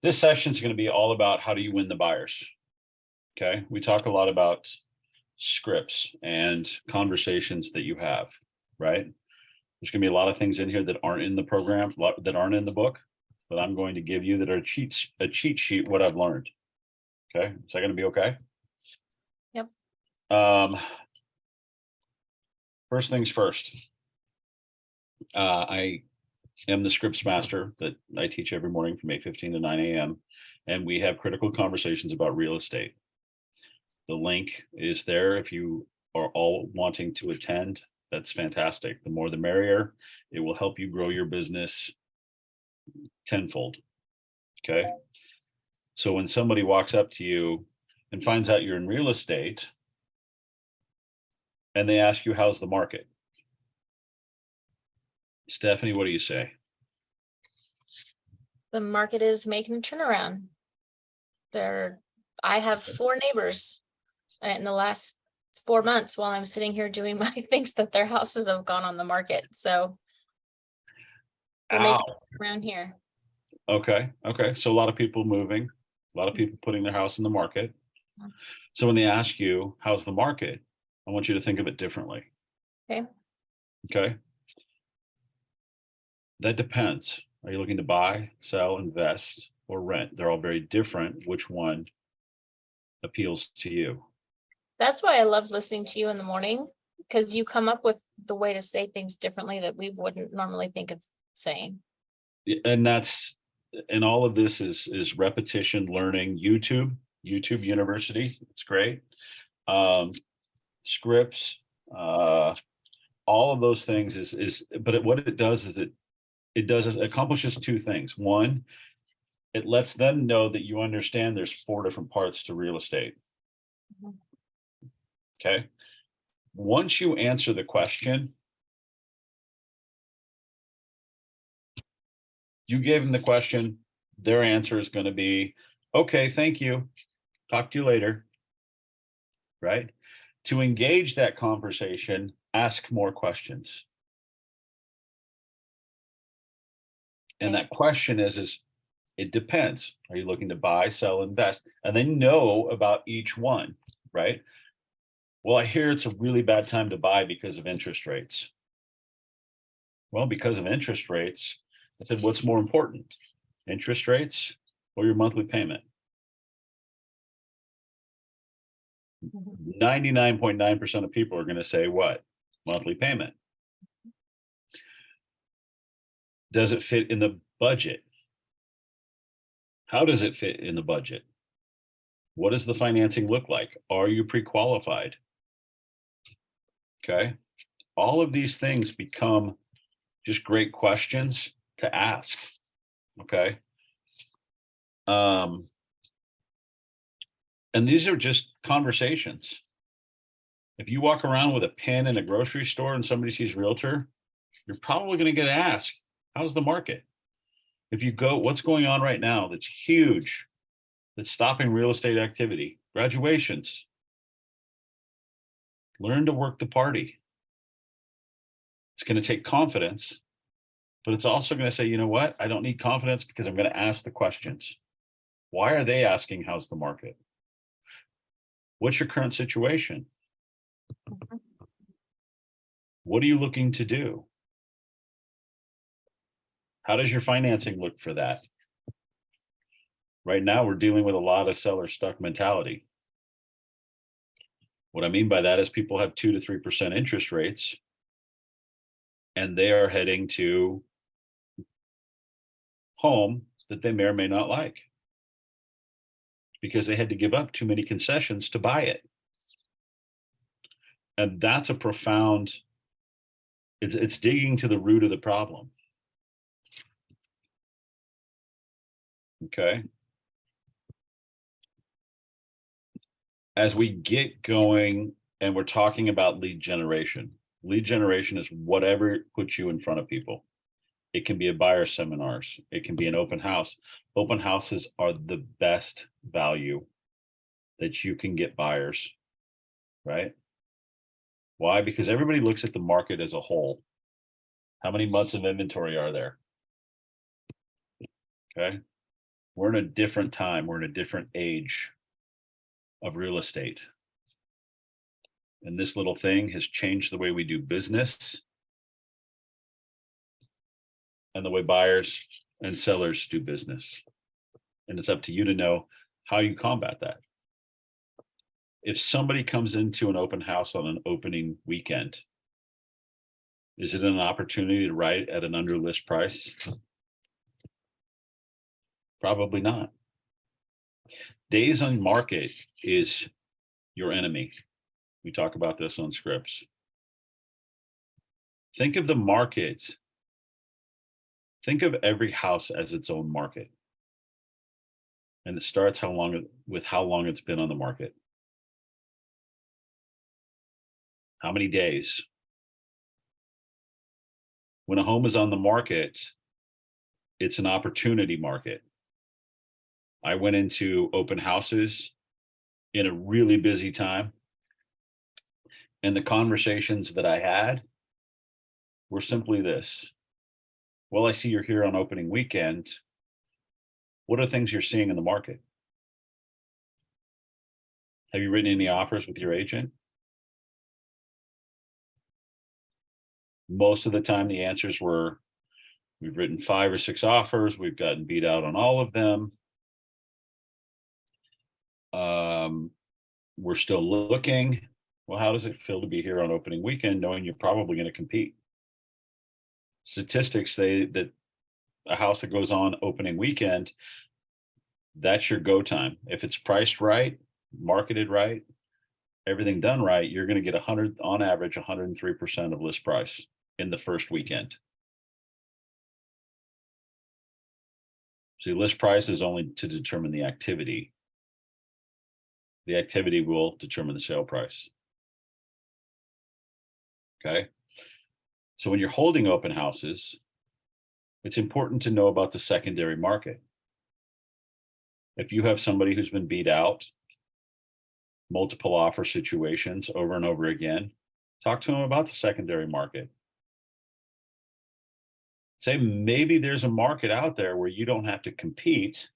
This session is going to be all about how do you win the buyers. Okay. We talk a lot about scripts and conversations that you have, right? There's going to be a lot of things in here that aren't in the program, that aren't in the book, that I'm going to give you that are a cheat sheet, what I've learned. Okay. Is that going to be okay? Yep. First things first. I am the scripts master that I teach every morning from 8:15 to 9 a.m. And we have critical conversations about real estate. The link is there if you are all wanting to attend. That's fantastic. The more the merrier. It will help you grow your business tenfold. Okay. So when somebody walks up to you and finds out you're in real estate and they ask you, how's the market? Stephanie, what do you say? The market is making a turnaround. I have 4 neighbors in the last 4 months while I'm sitting here doing my things that their houses have gone on the market. So we're making it around here. Okay. Okay. So a lot of people moving, a lot of people putting their house in the market. Mhm. So when they ask you, how's the market? I want you to think of it differently. Okay. Okay. That depends. Are you looking to buy, sell, invest, or rent? They're all very different. Which one appeals to you? That's why I love listening to you in the morning, because you come up with the way to say things differently that we wouldn't normally think of saying. And all of this is repetition learning. YouTube University. It's great. Scripts, all of those things but what it does is it accomplishes 2 things. One, it lets them know that you understand there's 4 different parts to real estate. Mhm. Okay. Once you answer the question, you gave them the question, their answer is going to be, okay, thank you. Talk to you later. Right? To engage that conversation, ask more questions. And Okay. that question is it depends. Are you looking to buy, sell, invest? And they know about each one, right? Well, I hear it's a really bad time to buy because of interest rates. Well, because of interest rates, I said, what's more important, interest rates or your monthly payment? Mhm. 99.9% of people are going to say what? Monthly payment. Does it fit in the budget? How does it fit in the budget? What does the financing look like? Are you pre-qualified? Okay. All of these things become just great questions to ask. Okay. Um, and these are just conversations. If you walk around with a pen in a grocery store and somebody sees realtor, you're probably going to get asked, how's the market? If you go, what's going on right now that's huge, that's stopping real estate activity? Graduations. Learn to work the party. It's going to take confidence, but it's also going to say, you know what? I don't need confidence because I'm going to ask the questions. Why are they asking, how's the market? What's your current situation? Mhm. What are you looking to do? How does your financing look for that? Right now, we're dealing with a lot of seller stuck mentality. What I mean by that is people have 2 to 3% interest rates, and they are heading to home that they may or may not like because they had to give up too many concessions to buy it. And that's a profound, it's digging to the root of the problem. Okay. As we get going and we're talking about lead generation is whatever puts you in front of people. It can be a buyer seminars. It can be an open house. Open houses are the best value that you can get buyers, right? Why? Because everybody looks at the market as a whole. How many months of inventory are there? Okay. We're in a different time. We're in a different age of real estate. And this little thing has changed the way we do business and the way buyers and sellers do business. And it's up to you to know how you combat that. If somebody comes into an open house on an opening weekend, is it an opportunity to write at an under list price? Probably not. Days on market is your enemy. We talk about this on scripts. Think of the market. Think of every house as its own market. And it starts with how long it's been on the market. How many days? When a home is on the market, it's an opportunity market. I went into open houses in a really busy time, and the conversations that I had were simply this. Well, I see you're here on opening weekend. What are things you're seeing in the market? Have you written any offers with your agent? Most of the time, the answers were, we've written 5 or 6 offers. We've gotten beat out on all of them. We're still looking. Well, how does it feel to be here on opening weekend, knowing you're probably going to compete? Statistics say that a house that goes on opening weekend, that's your go time. If it's priced right, marketed right, everything done right, you're going to get on average, 103% of list price in the first weekend. See, list price is only to determine the activity. The activity will determine the sale price. Okay. So when you're holding open houses, it's important to know about the secondary market. If you have somebody who's been beat out, multiple offer situations over and over again, talk to them about the secondary market. Say maybe there's a market out there where you don't have to compete,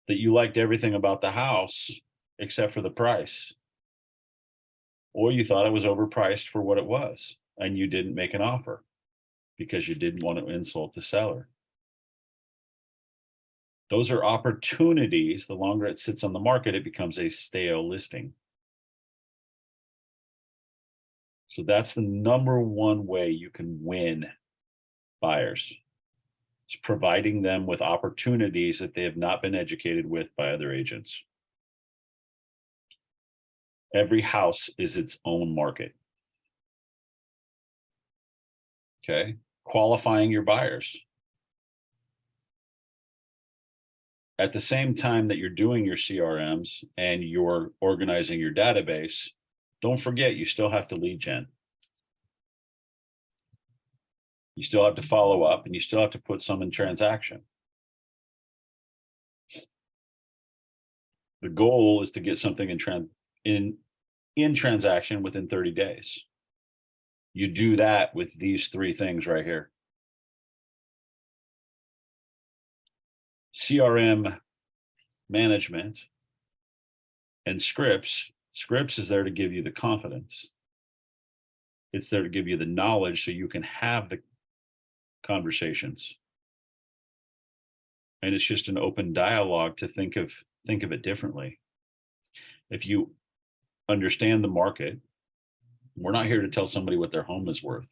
that you liked everything about the house except for the price. Or you thought it was overpriced for what it was, and you didn't make an offer because you didn't want to insult the seller. Those are opportunities. The longer it sits on the market, it becomes a stale listing. So that's the number one way you can win buyers. It's providing them with opportunities that they have not been educated with by other agents. Every house is its own market. Okay. Qualifying your buyers. At the same time that you're doing your CRMs and you're organizing your database, don't forget you still have to lead gen. You still have to follow up, and you still have to put some in transaction. The goal is to get something in transaction within 30 days. You do that with these 3 things right here. CRM management and scripts. Scripts is there to give you the confidence. It's there to give you the knowledge so you can have the conversations. And it's just an open dialogue to think of it differently. If you understand the market, we're not here to tell somebody what their home is worth.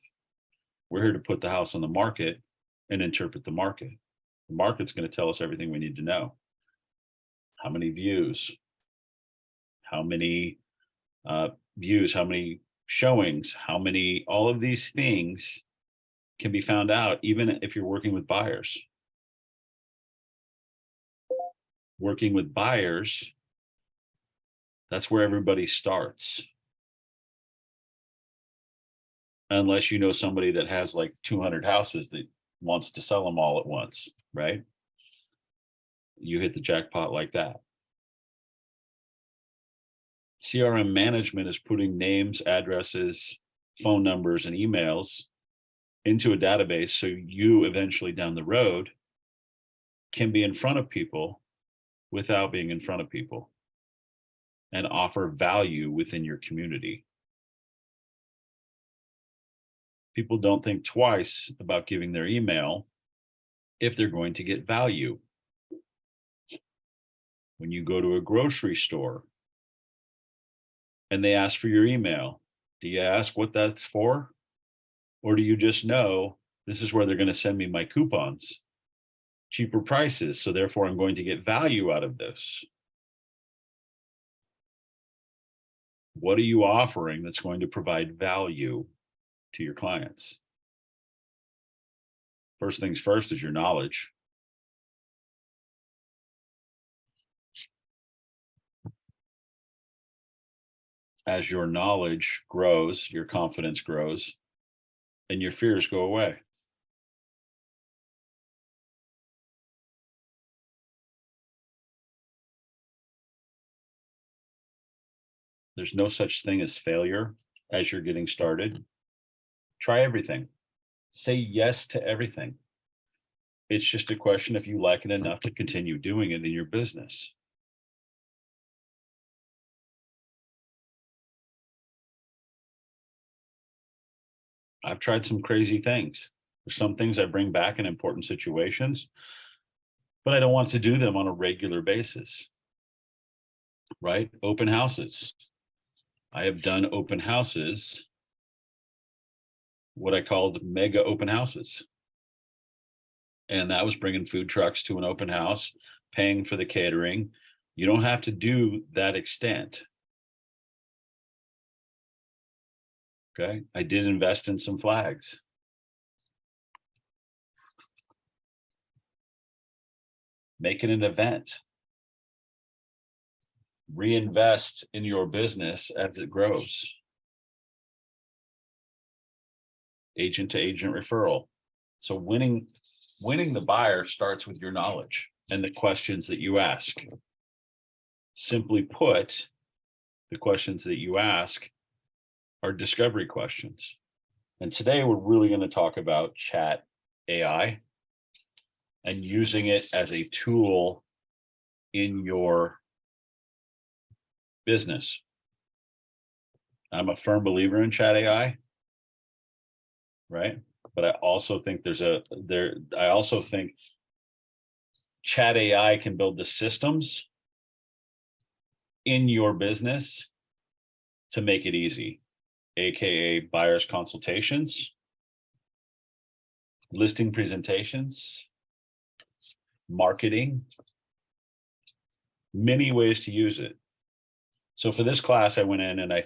We're here to put the house on the market and interpret the market. The market's going to tell us everything we need to know. How many views? How many views? How many showings? How many? All of these things can be found out even if you're working with buyers. Working with buyers, that's where everybody starts. Unless you know somebody that has like 200 houses that wants to sell them all at once, right? You hit the jackpot like that. CRM management is putting names, addresses, phone numbers, and emails into a database so you eventually down the road can be in front of people without being in front of people and offer value within your community. People don't think twice about giving their email if they're going to get value. When you go to a grocery store and they ask for your email, do you ask what that's for? Or do you just know this is where they're going to send me my coupons, cheaper prices, so therefore I'm going to get value out of this? What are you offering that's going to provide value to your clients? First things first is your knowledge. As your knowledge grows, your confidence grows, and your fears go away. There's no such thing as failure as you're getting started. Try everything. Say yes to everything. It's just a question if you like it enough to continue doing it in your business. I've tried some crazy things. There's some things I bring back in important situations, but I don't want to do them on a regular basis. Right? Open houses. I have done open houses, what I called mega open houses. And that was bringing food trucks to an open house, paying for the catering. You don't have to do that extent. Okay. I did invest in some flags. Make it an event. Reinvest in your business as it grows. Agent to agent referral. So winning the buyer starts with your knowledge and the questions that you ask. Simply put, the questions that you ask are discovery questions. And today we're really going to talk about chat AI and using it as a tool in your business. I'm a firm believer in chat AI, right? But I also think I also think chat AI can build the systems in your business to make it easy, AKA buyer's consultations, listing presentations, marketing, many ways to use it. So for this class, I went in and I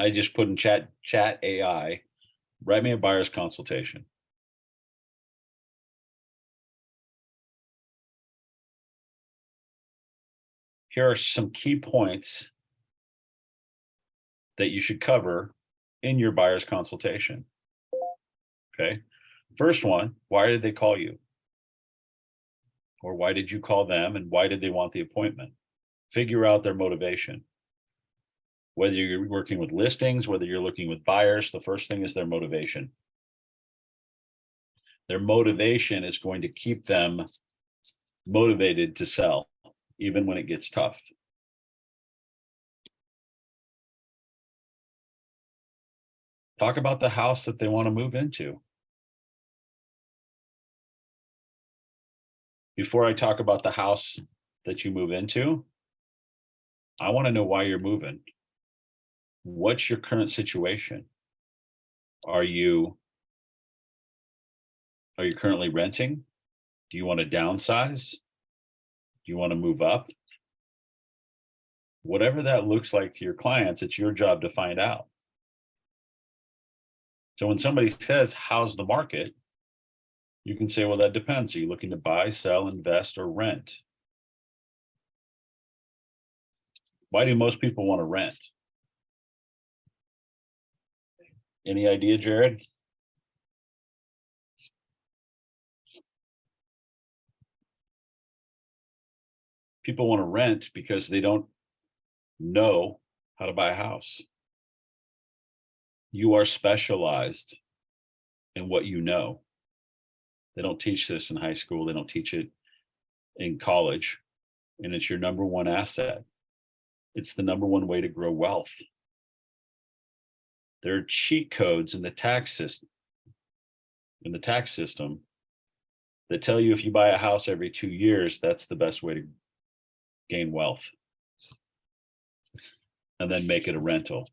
just put in chat AI, write me a buyer's consultation. Here are some key points that you should cover in your buyer's consultation. Okay. First one, why did they call you? Or why did you call them? And why did they want the appointment? Figure out their motivation. Whether you're working with listings, whether you're looking with buyers, the first thing is their motivation. Their motivation is going to keep them motivated to sell, even when it gets tough. Talk about the house that they want to move into. Before I talk about the house that you move into, I want to know why you're moving. What's your current situation? Are you currently renting? Do you want to downsize? Do you want to move up? Whatever that looks like to your clients, it's your job to find out. So when somebody says, how's the market? You can say, well, that depends. Are you looking to buy, sell, invest, or rent? Why do most people want to rent? Any idea, Jared? People want to rent because they don't know how to buy a house. You are specialized in what you know. They don't teach this in high school. They don't teach it in college. And it's your number one asset. It's the number one way to grow wealth. There are cheat codes in the tax system, that tell you if you buy a house every 2 years, that's the best way to gain wealth. And then make it a rental.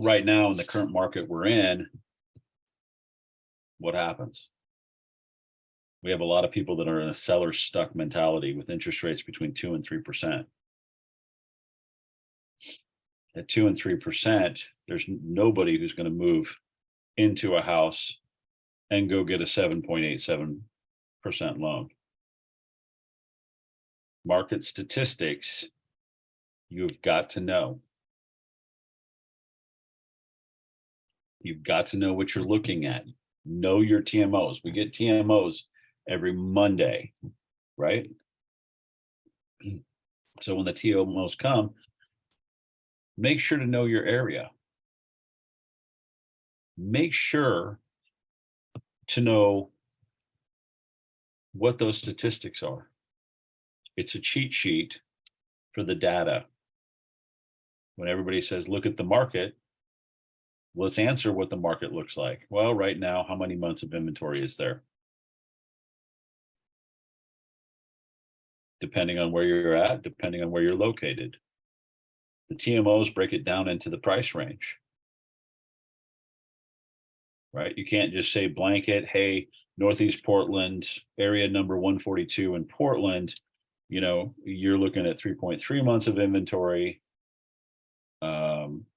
Right now, in the current market we're in, what happens? We have a lot of people that are in a seller stuck mentality with interest rates between 2 and 3%. At 2 and 3%, there's nobody who's going to move into a house and go get a 7.87% loan. Market statistics, you've got to know. You've got to know what you're looking at. Know your TMOs. We get TMOs every Monday, right? So when the TMOs come, make sure to know your area. Make sure to know what those statistics are. It's a cheat sheet for the data. When everybody says, look at the market, let's answer what the market looks like. Well, right now, how many months of inventory is there? Depending on where you're at, depending on where you're located. The TMOs break it down into the price range. Right? You can't just say blanket, hey, Northeast Portland, area number 142 in Portland, you're looking at 3.3 months of inventory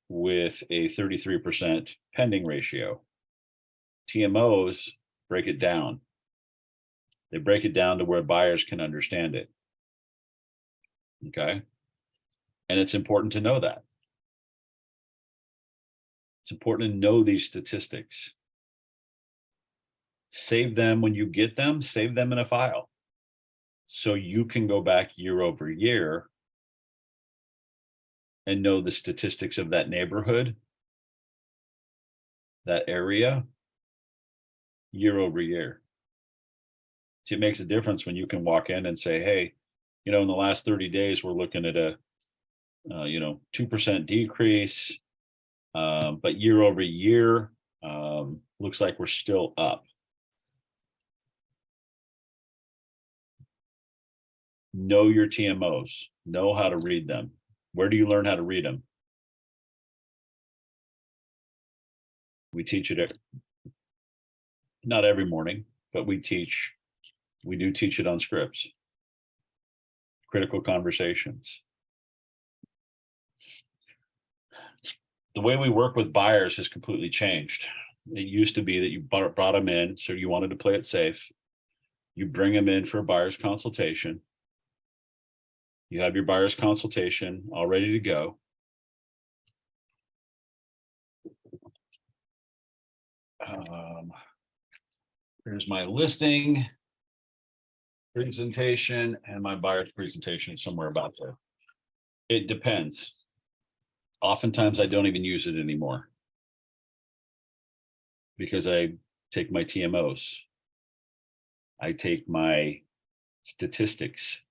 with a 33% pending ratio. TMOs break it down. They break it down to where buyers can understand it. Okay. And it's important to know that. It's important to know these statistics. Save them when you get them, save them in a file. So you can go back year over year and know the statistics of that neighborhood, that area, year over year. See, it makes a difference when you can walk in and say, hey, in the last 30 days, we're looking at a 2% decrease, but year over year, looks like we're still up. Know your TMOs, know how to read them. Where do you learn how to read them? We teach it not every morning, but we do teach it on scripts. Critical conversations. The way we work with buyers has completely changed. It used to be that you brought them in, so you wanted to play it safe. You bring them in for a buyer's consultation. You have your buyer's consultation all ready to go. Here's my listing presentation and my buyer's presentation somewhere about there. It depends. Oftentimes I don't even use it anymore because I take my TMOs. I take my statistics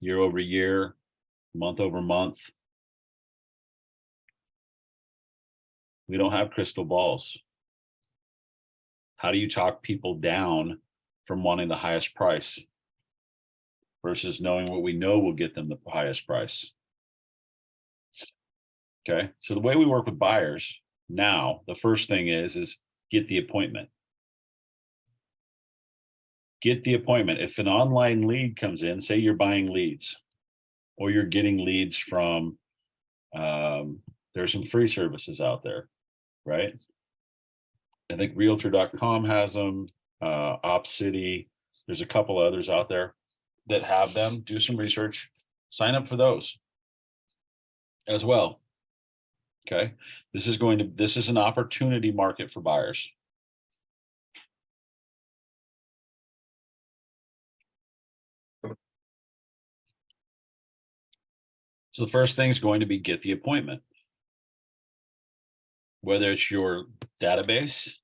year over year, month over month. We don't have crystal balls. How do you talk people down from wanting the highest price versus knowing what we know will get them the highest price? Okay, so the way we work with buyers now, the first thing is get the appointment. Get the appointment. If an online lead comes in, say you're buying leads or you're getting leads from, there's some free services out there, right? I think realtor.com has them, OpCity. There's a couple others out there that have them. Do some research, sign up for those as well. Okay. This is an opportunity market for buyers. So the first thing is going to be get the appointment. whether it's your database,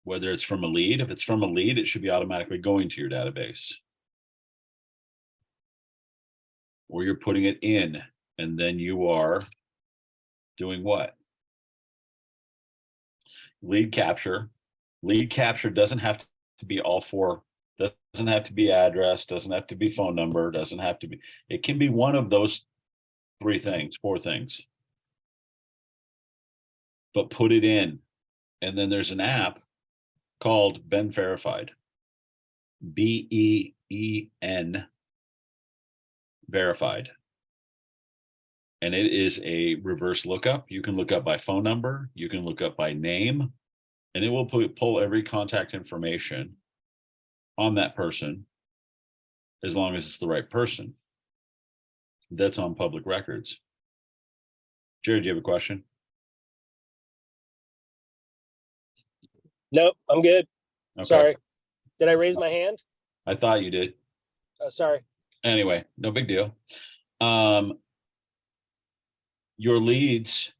whether it's from a lead. If it's from a lead, it should be automatically going to your database. Or you're putting it in, and then you are doing what? Lead capture. Lead capture doesn't have to be all four, doesn't have to be address, doesn't have to be phone number, doesn't have to be, it can be one of those three things, four things. But put it in. And then there's an app called Ben Verified. BEEN Verified. And it is a reverse lookup. You can look up by phone number, you can look up by name, and it will pull every contact information on that person, as long as it's the right person. That's on public records. Jared, do you have a question? Nope, I'm good. Okay. Sorry. Did I raise my hand? I thought you did. Sorry. Anyway, no big deal. Your leads,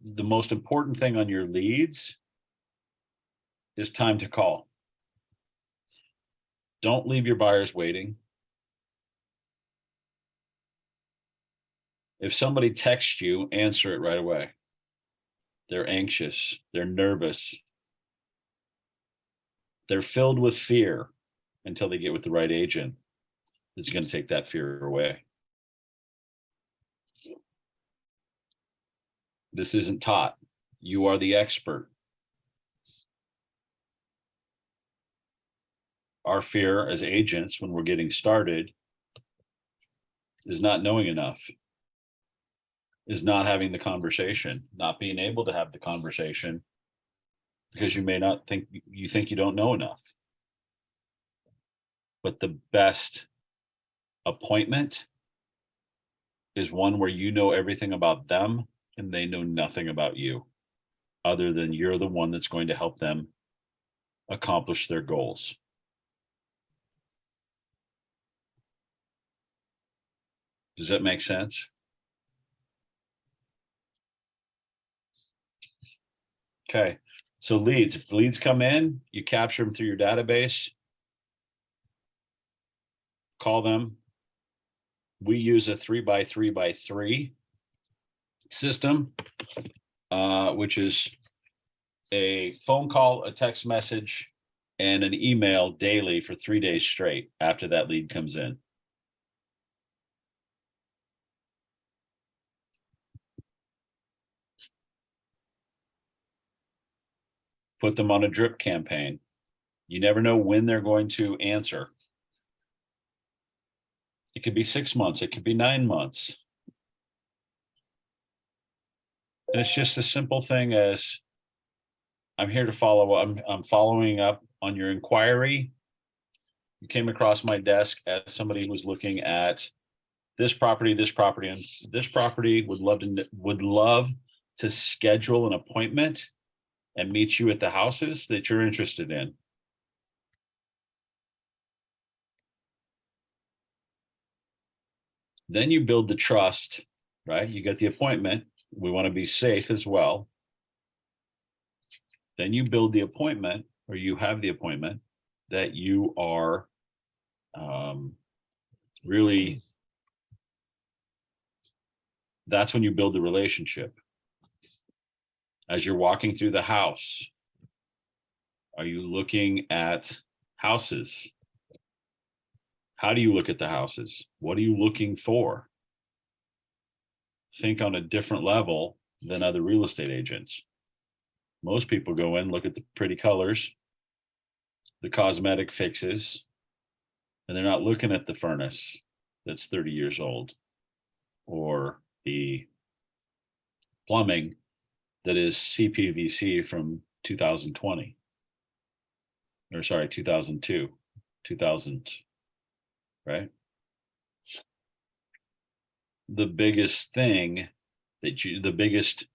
the most important thing on your leads is time to call. Don't leave your buyers waiting. If somebody texts you, answer it right away. They're anxious, they're nervous, they're filled with fear until they get with the right agent. It's going to take that fear away. This isn't taught. You are the expert. Our fear as agents when we're getting started is not knowing enough, is not having the conversation, not being able to have the conversation because you may not think you don't know enough. But the best appointment is one where you know everything about them and they know nothing about you, other than you're the one that's going to help them accomplish their goals. Does that make sense? Okay, so leads, if the leads come in, you capture them through your database, call them. We use a 3x3x3 system, which is a phone call, a text message, and an email daily for 3 days straight after that lead comes in. Put them on a drip campaign. You never know when they're going to answer. It could be 6 months, it could be 9 months. And it's just a simple thing as, I'm here to follow up. I'm following up on your inquiry. You came across my desk as somebody who was looking at this property, and this property, would love to schedule an appointment and meet you at the houses that you're interested in. Then you build the trust, right? You get the appointment. We want to be safe as well. Then you build the appointment, or you have the appointment that you are really, that's when you build the relationship. As you're walking through the house, are you looking at houses? How do you look at the houses? What are you looking for? Think on a different level than other real estate agents. Most people go in, look at the pretty colors, the cosmetic fixes, and they're not looking at the furnace that's 30 years old, or the plumbing that is CPVC from 2020. Or sorry, 2002, 2000, right? The biggest thing the biggest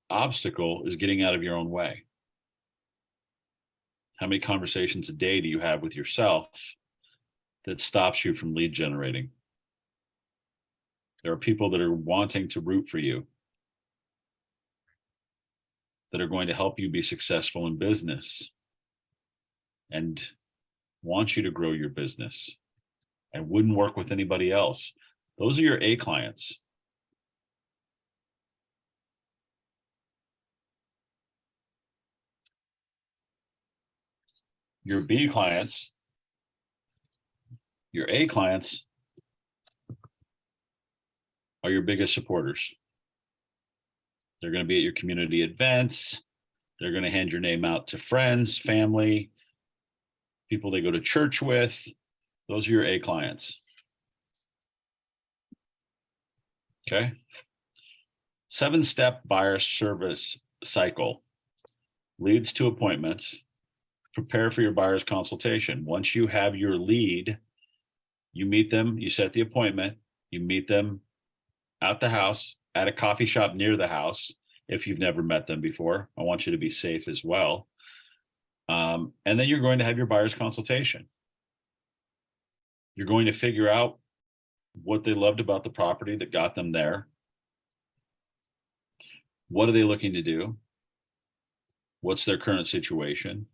obstacle is getting out of your own way. How many conversations a day do you have with yourself that stops you from lead generating? There are people that are wanting to root for you, that are going to help you be successful in business and want you to grow your business and wouldn't work with anybody else. Those are your A clients. Your B clients, your A clients are your biggest supporters. They're going to be at your community events. They're going to hand your name out to friends, family, people they go to church with. Those are your A clients. Okay. 7-step buyer service cycle leads to appointments. Prepare for your buyer's consultation. Once you have your lead, you meet them, you set the appointment, you meet them at the house, at a coffee shop near the house. If you've never met them before, I want you to be safe as well. And then you're going to have your buyer's consultation. You're going to figure out what they loved about the property that got them there. What are they looking to do? What's their current situation?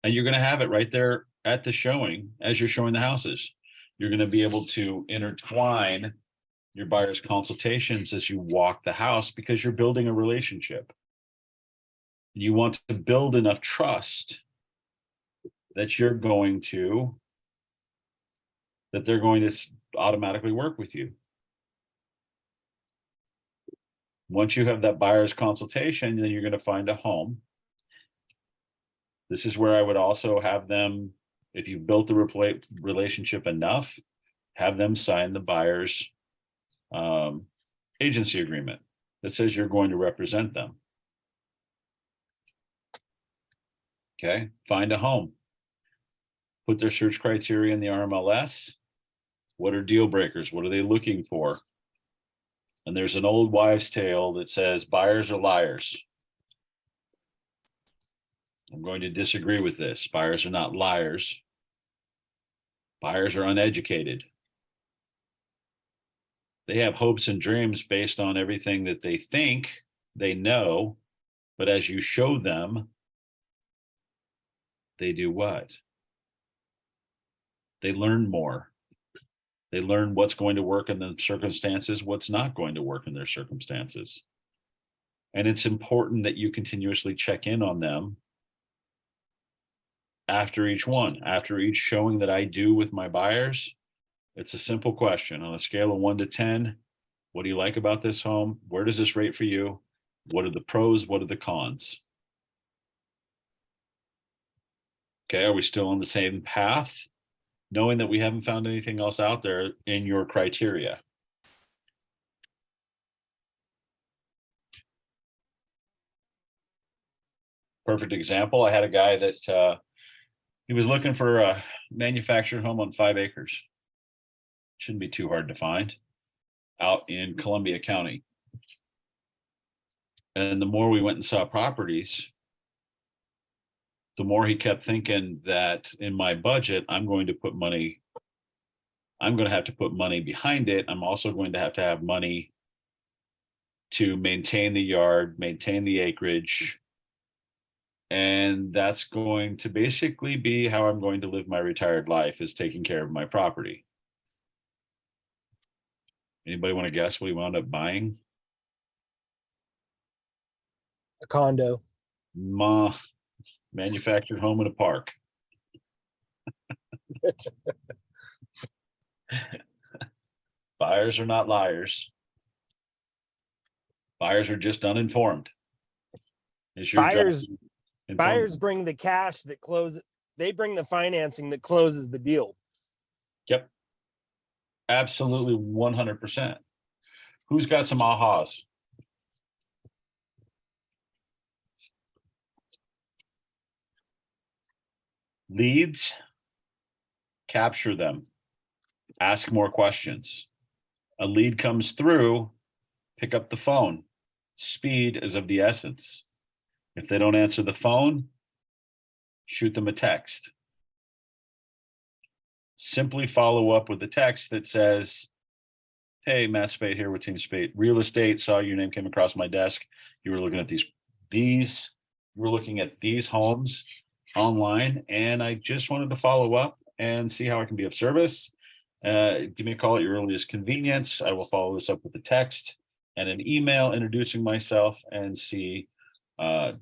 And you're going to have it right there at the showing as you're showing the houses. You're going to be able to intertwine your buyer's consultations as you walk the house because you're building a relationship. You want to build enough trust that they're going to automatically work with you. Once you have that buyer's consultation, then you're going to find a home. This is where I would also have them, if you've built the relationship enough, have them sign the buyer's agency agreement that says you're going to represent them. Okay, find a home. Put their search criteria in the RMLS. What are deal breakers? What are they looking for? And there's an old wives' tale that says buyers are liars. I'm going to disagree with this. Buyers are not liars. Buyers are uneducated. They have hopes and dreams based on everything that they think they know, but as you show them, they do what? They learn more. They learn what's going to work in the circumstances, what's not going to work in their circumstances. And it's important that you continuously check in on them after each one, after each showing that I do with my buyers. It's a simple question on a scale of 1 to 10. What do you like about this home? Where does this rate for you? What are the pros? What are the cons? Okay, are we still on the same path? Knowing that we haven't found anything else out there in your criteria. Perfect example. I had a guy that he was looking for a manufactured home on 5 acres. Shouldn't be too hard to find out in Columbia County. And the more we went and saw properties, the more he kept thinking that in my budget, I'm going to have to put money behind it. I'm also going to have money to maintain the yard, maintain the acreage. And that's going to basically be how I'm going to live my retired life, is taking care of my property. Anybody want to guess what he wound up buying? A condo. Manufactured home in a park. Buyers are not liars. Buyers are just uninformed. It's your job to inform Buyers them. bring the cash that they bring the financing that closes the deal. Yep. Absolutely 100%. Who's got some ahas? Leads, capture them, ask more questions. A lead comes through, pick up the phone. Speed is of the essence. If they don't answer the phone, shoot them a text. simply follow up with the text that says, hey, Matt Spade here with Team Spade Real Estate. Saw your name came across my desk. You were looking at you were looking at these homes online, and I just wanted to follow up and see how I can be of service. Give me a call at your earliest convenience. I will follow this up with a text and an email introducing myself and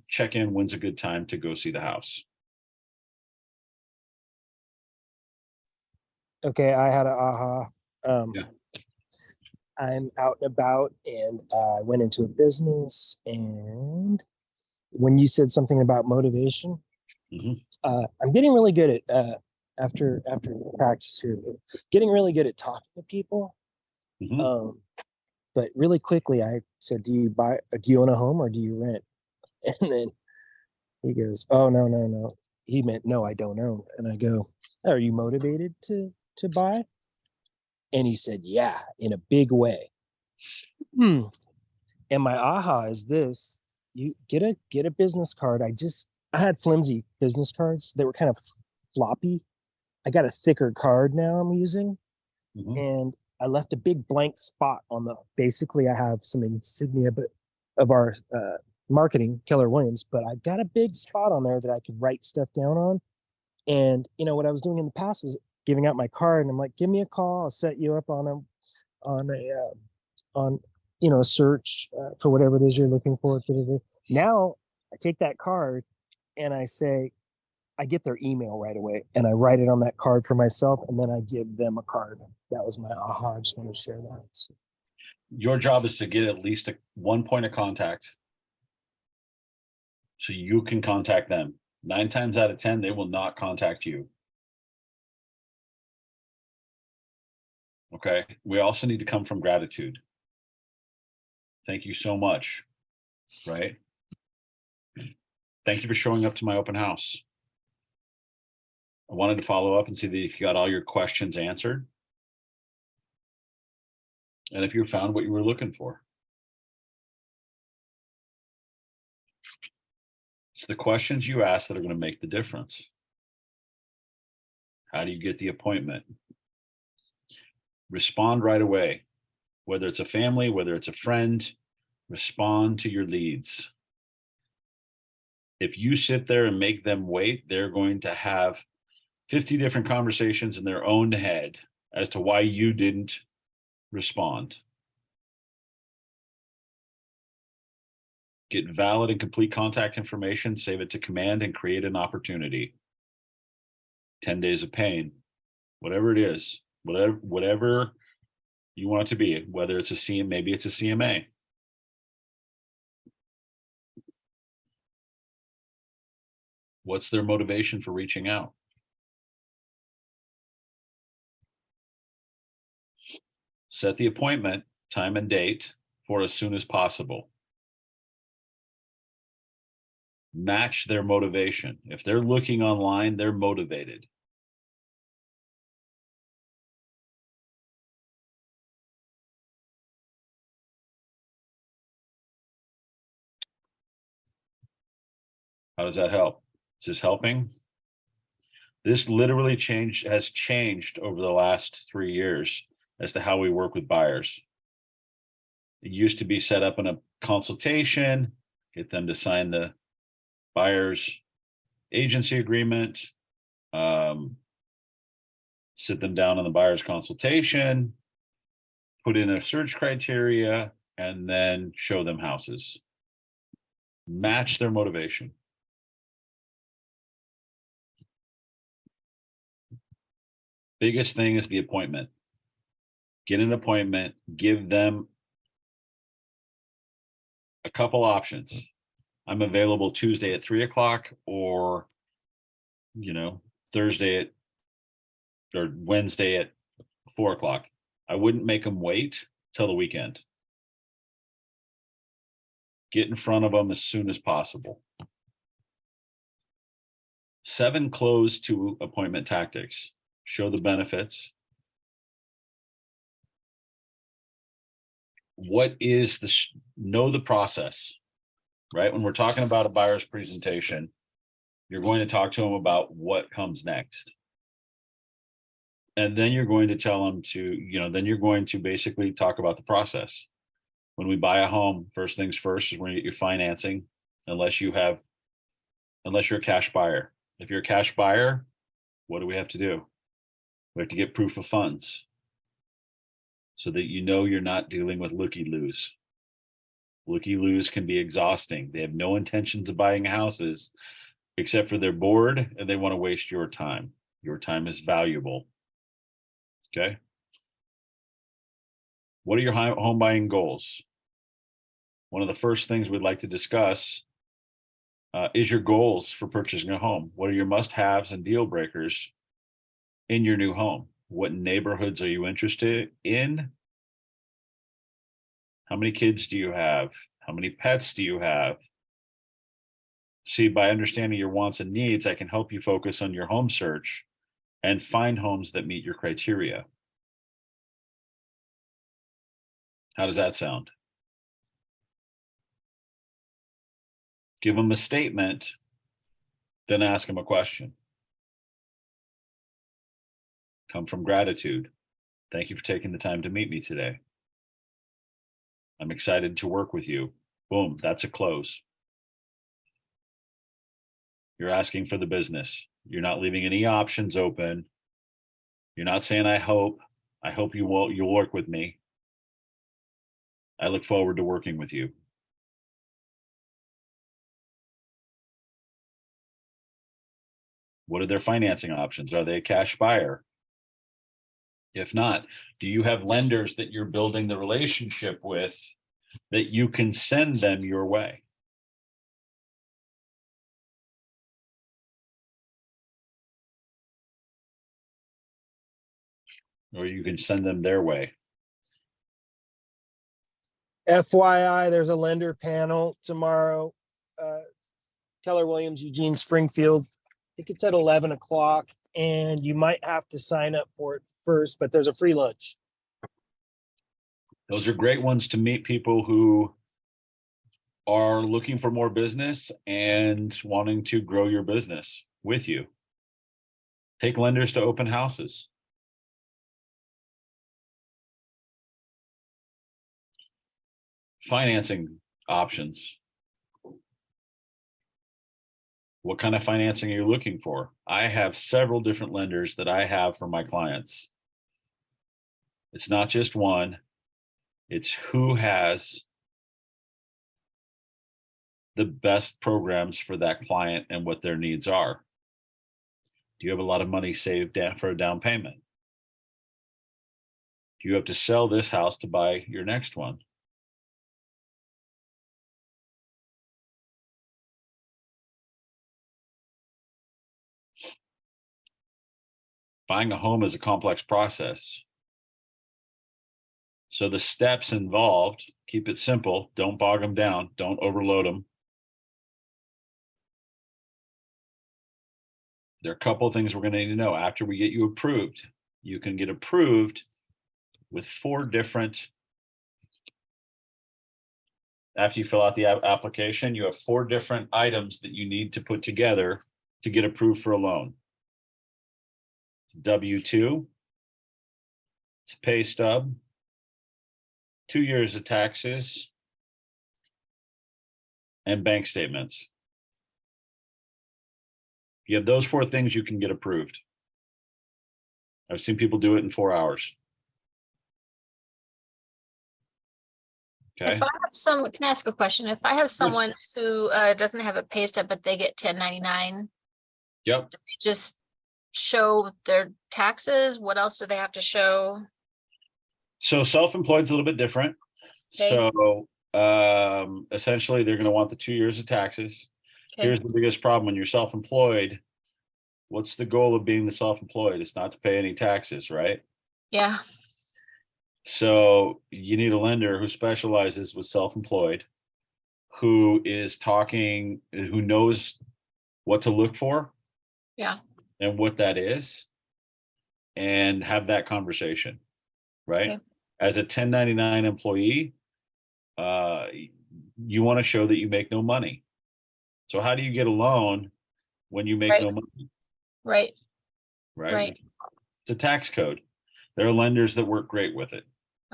check in when's a good time to go see the house. Okay, I had a aha. Yeah. I'm out and about, and I went into a business, and when you said something about motivation, Mhm. I'm getting really good at after practice here, getting really good at talking to people. Mhm. But really quickly, I said, "Do you own a home or do you rent?" And then he goes, "Oh, no, no, no." He meant, "No, I don't own." And I go, "Are you motivated to buy?" And he said, "Yeah, in a big way." And my aha is this: you get a business card. I had flimsy business cards. They were kind of floppy. I got a thicker card now I'm using, Mhm. and I left a big blank spot on basically I have some insignia of our marketing, Keller Williams, but I got a big spot on there that I could write stuff down on. And what I was doing in the past was giving out my card, and I'm like, "Give me a call. I'll set you up on a search for whatever it is you're looking for." Now I take that card and I get their email right away, and I write it on that card for myself, and then I give them a card. That was my aha. I just want to share that. So, Your job is to get at least one point of contact so you can contact them. 9 times out of 10, they will not contact you. Okay. We also need to come from gratitude. Thank you so much. Right. Thank you for showing up to my open house. I wanted to follow up and see that if you got all your questions answered and if you found what you were looking for. It's the questions you ask that are going to make the difference. How do you get the appointment? Respond right away. Whether it's a family, whether it's a friend, respond to your leads. If you sit there and make them wait, they're going to have 50 different conversations in their own head as to why you didn't respond. Get valid and complete contact information, save it to command, and create an opportunity. 10 days of pain, whatever it is, whatever you want it to be, whether it's a CM, maybe it's a CMA. What's their motivation for reaching out? Set the appointment, time and date for as soon as possible. Match their motivation. If they're looking online, they're motivated. How does that help? Is this helping? This literally has changed over the last 3 years as to how we work with buyers. It used to be set up in a consultation, get them to sign the buyer's agency agreement, sit them down on the buyer's consultation, put in a search criteria, and then show them houses. Match their motivation. Biggest thing is the appointment. Get an appointment, give them a couple options. I'm available Tuesday at 3:00 or, Thursday or Wednesday at 4:00. I wouldn't make them wait till the weekend. Get in front of them as soon as possible. 7 close to appointment tactics. Show the benefits. What is know the process, right? When we're talking about a buyer's presentation, you're going to talk to them about what comes next. And then you're going to tell them to, then you're going to basically talk about the process. When we buy a home, first things first is when you get your financing, unless you're a cash buyer. If you're a cash buyer, what do we have to do? We have to get proof of funds so that you're not dealing with looky-loos. Looky-loos can be exhausting. They have no intentions of buying houses except for they're bored and they want to waste your time. Your time is valuable. Okay. What are your home buying goals? One of the first things we'd like to discuss is your goals for purchasing a home. What are your must-haves and deal breakers in your new home? What neighborhoods are you interested in? How many kids do you have? How many pets do you have? See, by understanding your wants and needs, I can help you focus on your home search and find homes that meet your criteria. How does that sound? Give them a statement, then ask them a question. Come from gratitude. Thank you for taking the time to meet me today. I'm excited to work with you. Boom, that's a close. You're asking for the business. You're not leaving any options open. You're not saying, I hope you'll work with me. I look forward to working with you. What are their financing options? Are they a cash buyer? If not, do you have lenders that you're building the relationship with that you can send them your way? Or you can send them their way. FYI, there's a lender panel tomorrow. Keller Williams, Eugene Springfield. I think it's at 11 o'clock, and you might have to sign up for it first, but there's a free lunch. Those are great ones to meet people who are looking for more business and wanting to grow your business with you. Take lenders to open houses. Financing options. What kind of financing are you looking for? I have several different lenders that I have for my clients. It's not just one, it's who has the best programs for that client and what their needs are. Do you have a lot of money saved for a down payment? Do you have to sell this house to buy your next one? Buying a home is a complex process. So the steps involved, keep it simple, don't bog them down, don't overload them. There are a couple of things we're going to need to know after we get you approved. You can get approved with 4 different, after you fill out the application, you have 4 different items that you need to put together to get approved for a loan. It's W-2, it's a pay stub, 2 years of taxes, and bank statements. If you have those 4 things, you can get approved. I've seen people do it in 4 hours. Okay. If I have someone, can I ask a question? If I have someone who doesn't have a pay stub, but they get 1099, Yep. do they just show their taxes? What else do they have to show? So self-employed is a little bit different. Okay. So essentially they're going to want the 2 years of taxes. Okay. Here's the biggest problem when you're self-employed. What's the goal of being the self-employed? It's not to pay any taxes, right? Yeah. So you need a lender who specializes with self-employed, who knows what to look for. Yeah. And what that is, and have that conversation, right? Okay. As a 1099 employee, you want to show that you make no money. So how do you get a loan when you make Right. no money? Right. Right? Right. It's It's a tax code. There are lenders that work great with it.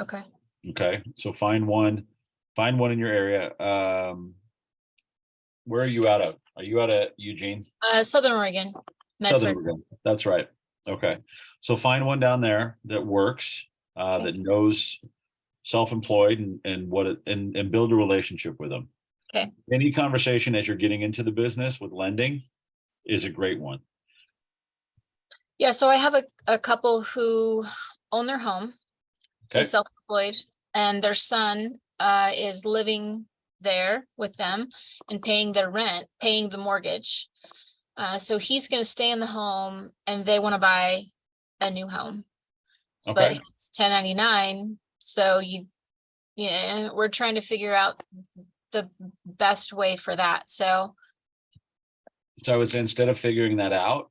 Okay. Okay, so find one in your area. Where are you out of? Are you out of Eugene? Southern Oregon, Southern Medford. Oregon. That's right. Okay, so find one down there that works, Okay. that knows self-employed and what it, and build a relationship with them. Okay. Any conversation as you're getting into the business with lending is a great one. Yeah, so I have a couple who own their home. Okay. He's self-employed and their son is living there with them and paying their rent, paying the mortgage. So he's gonna stay in the home and they want to buy a new home. But Okay, it's 1099, so yeah, we're trying to figure out the best way for that. So, so I would say instead of figuring that out,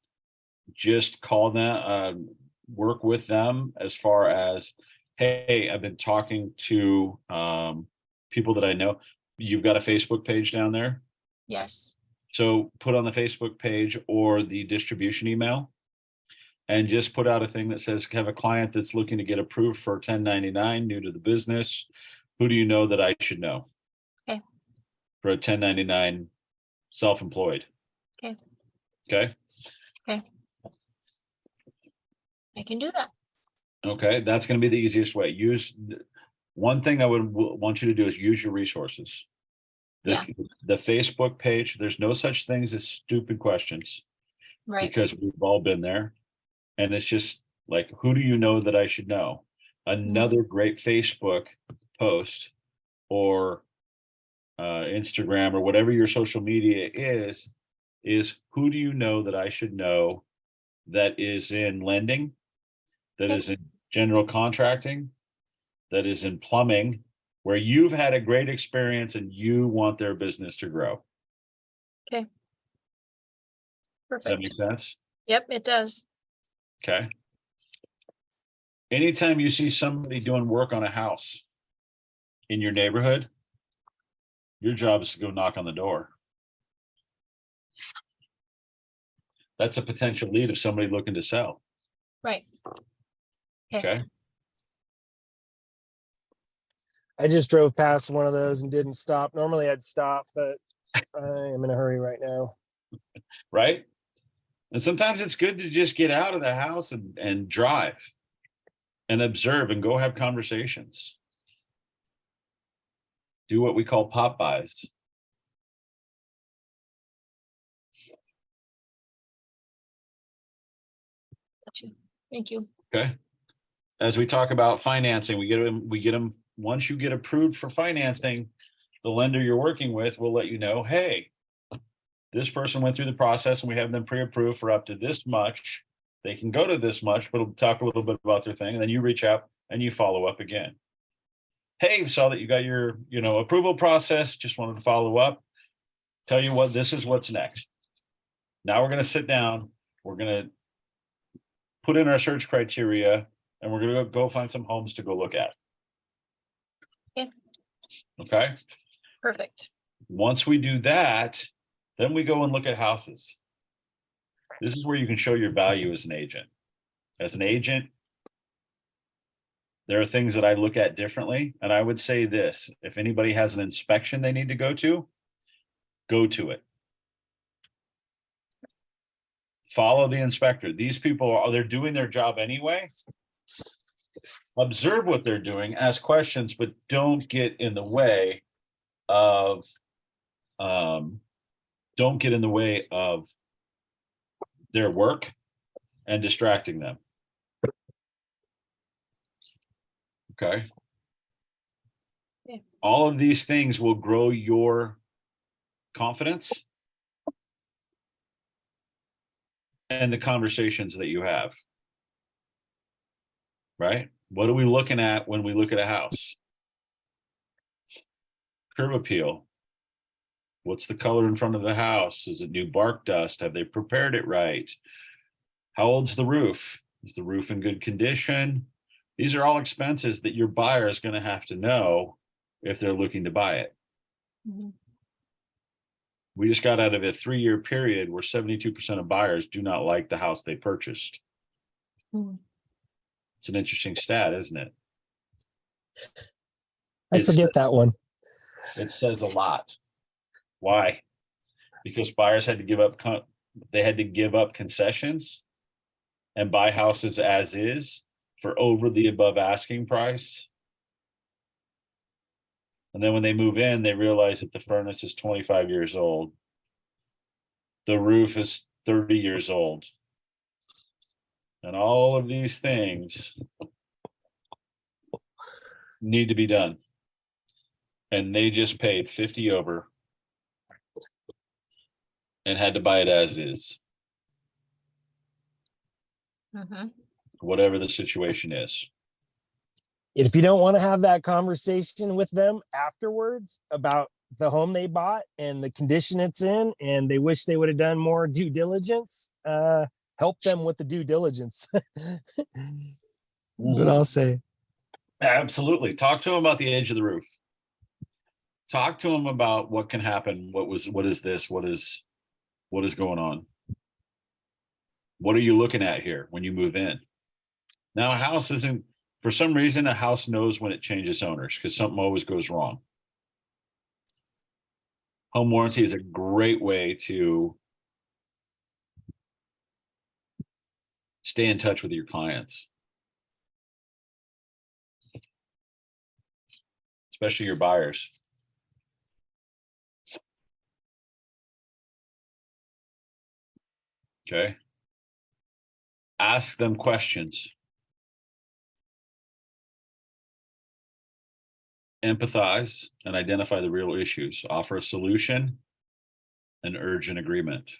just call them, work with them as far as, hey, I've been talking to people that I know. You've got a Facebook page down there. yes, So put on the Facebook page or the distribution email and just put out a thing that says, have a client that's looking to get approved for 1099, new to the business. Who do you know that I should know? Okay. For a 1099 self-employed. Okay. Okay. I can do that. Okay, that's going to be the easiest way. One thing I would want you to do is use your resources. Yeah. The Facebook page, there's no such things as stupid questions Right. because we've all been there. And it's just like, who do you know that I should know? Another great Facebook post or Instagram or whatever your social media is who do you know that I should know that is in lending, that Okay. is in general contracting, that is in plumbing, where you've had a great experience and you want their business to grow. Does that Perfect. make sense? Yep, it does. Okay. Anytime you see somebody doing work on a house in your neighborhood, your job is to go knock on the door. That's a potential lead of somebody looking to sell. Right. Okay. Okay. I just drove past one of those and didn't stop. Normally I'd stop, but I am in a hurry right now. Right. And sometimes it's good to just get out of the house and drive and observe and go have conversations. Do what we call pop buys. Gotcha. Thank you. Okay. As we talk about financing, we get them, once you get approved for financing, the lender you're working with will let you know, hey, this person went through the process and we have them pre-approved for up to this much. They can go to this much, but it'll talk a little bit about their thing. And then you reach out and you follow up again. Hey, saw that you got your, approval process. Just wanted to follow up. Tell you what, this is what's next. Now we're going to sit down. We're going to put in our search criteria and we're going to go find some homes to go look at. Okay. Okay. Perfect. Once we do that, then we go and look at houses. This is where you can show your value as an agent. As an agent, there are things that I look at differently. And I would say this, if anybody has an inspection they need to go to it. Follow the inspector. These people they're doing their job anyway. Observe what they're doing, ask questions, but don't get in the way of their work and distracting them. Okay. Yeah. All of these things will grow your confidence and the conversations that you have. Right? What are we looking at when we look at a house? Curb appeal. What's the color in front of the house? Is it new bark dust? Have they prepared it right? How old's the roof? Is the roof in good condition? These are all expenses that your buyer is going to have to know if they're looking to buy it. Mhm. We just got out of a 3-year period where 72% of buyers do not like the house they purchased. Mhm. It's an interesting stat, isn't it? I It's- forget that one. It says a lot. Why? Because buyers had to give up, they had to give up concessions and buy houses as is for over the above asking price. And then when they move in, they realize that the furnace is 25 years old. The roof is 30 years old. And all of these things need to be done. And they just paid 50 over and had to buy it as is, Mhm. whatever the situation is. If you don't want to have that conversation with them afterwards about the home they bought and the condition it's in, and they wish they would have done more due diligence, help them with the due diligence. That's what I'll say. Absolutely. Talk to them about the age of the roof. Talk to them about what can happen. What is this? What is going on? What are you looking at here when you move in? Now, a house isn't, for some reason, a house knows when it changes owners because something always goes wrong. Home warranty is a great way to stay in touch with your clients, especially your buyers. Okay. Ask them questions. Empathize and identify the real issues. Offer a solution and urge an agreement.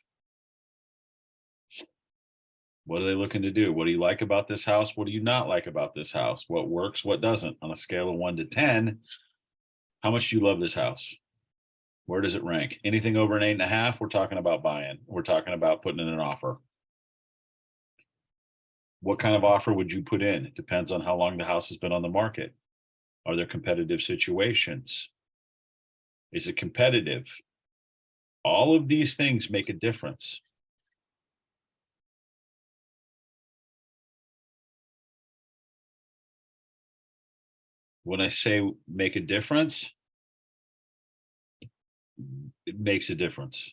What are they looking to do? What do you like about this house? What do you not like about this house? What works? What doesn't? On a scale of 1 to 10, how much do you love this house? Where does it rank? Anything over an 8.5, we're talking about buying. We're talking about putting in an offer. What kind of offer would you put in? It depends on how long the house has been on the market. Are there competitive situations? Is it competitive? All of these things make a difference. When I say make a difference, it makes a difference.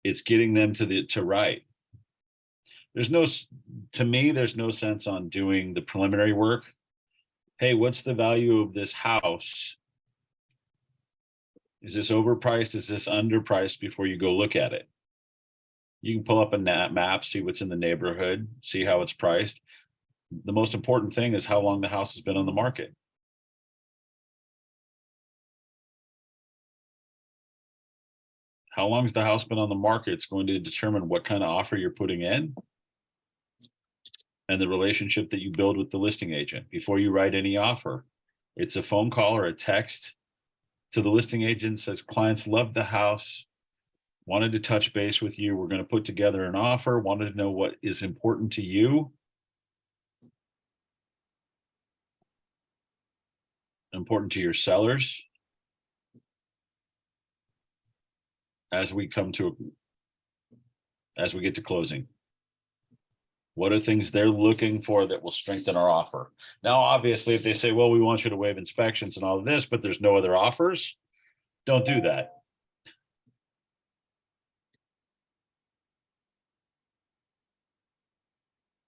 It's getting them to write. To me, there's no sense on doing the preliminary work. Hey, what's the value of this house? Is this overpriced? Is this underpriced before you go look at it? You can pull up a map, see what's in the neighborhood, see how it's priced. The most important thing is how long the house has been on the market. How long has the house been on the market? It's going to determine what kind of offer you're putting in and the relationship that you build with the listing agent before you write any offer. It's a phone call or a text to the listing agent, says clients love the house, wanted to touch base with you. We're going to put together an offer, wanted to know what is important to you, important to your sellers. As we get to closing, what are things they're looking for that will strengthen our offer? Now, obviously, if they say, well, we want you to waive inspections and all of this, but there's no other offers, don't do that.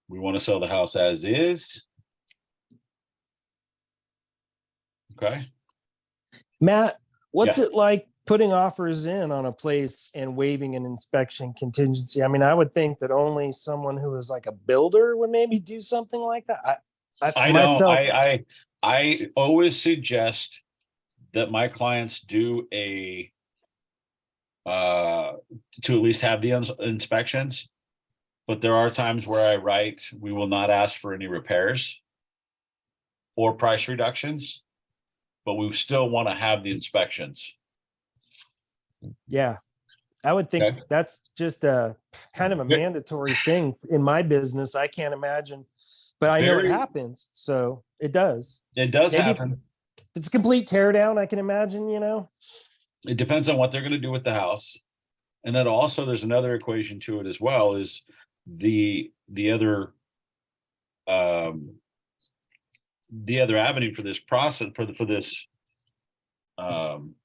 We want to sell the house as is. Okay. Matt, what's it like putting offers in on a place and waiving an inspection contingency? I mean, I would think that only someone who is like a builder would maybe do something like that. I know. Myself, I always suggest that my clients do to at least have the inspections. But there are times where I write, we will not ask for any repairs or price reductions, but we still want to have the inspections. yeah, I would think Okay. that's just a kind of a Ve- mandatory thing in my business. I can't imagine, but I know it Very- happens. So it does. It does Maybe happen. if it's a complete tear down, I can imagine, It depends on what they're going to do with the house. And then also there's another equation to it as well, is the other the other avenue for this process, for this,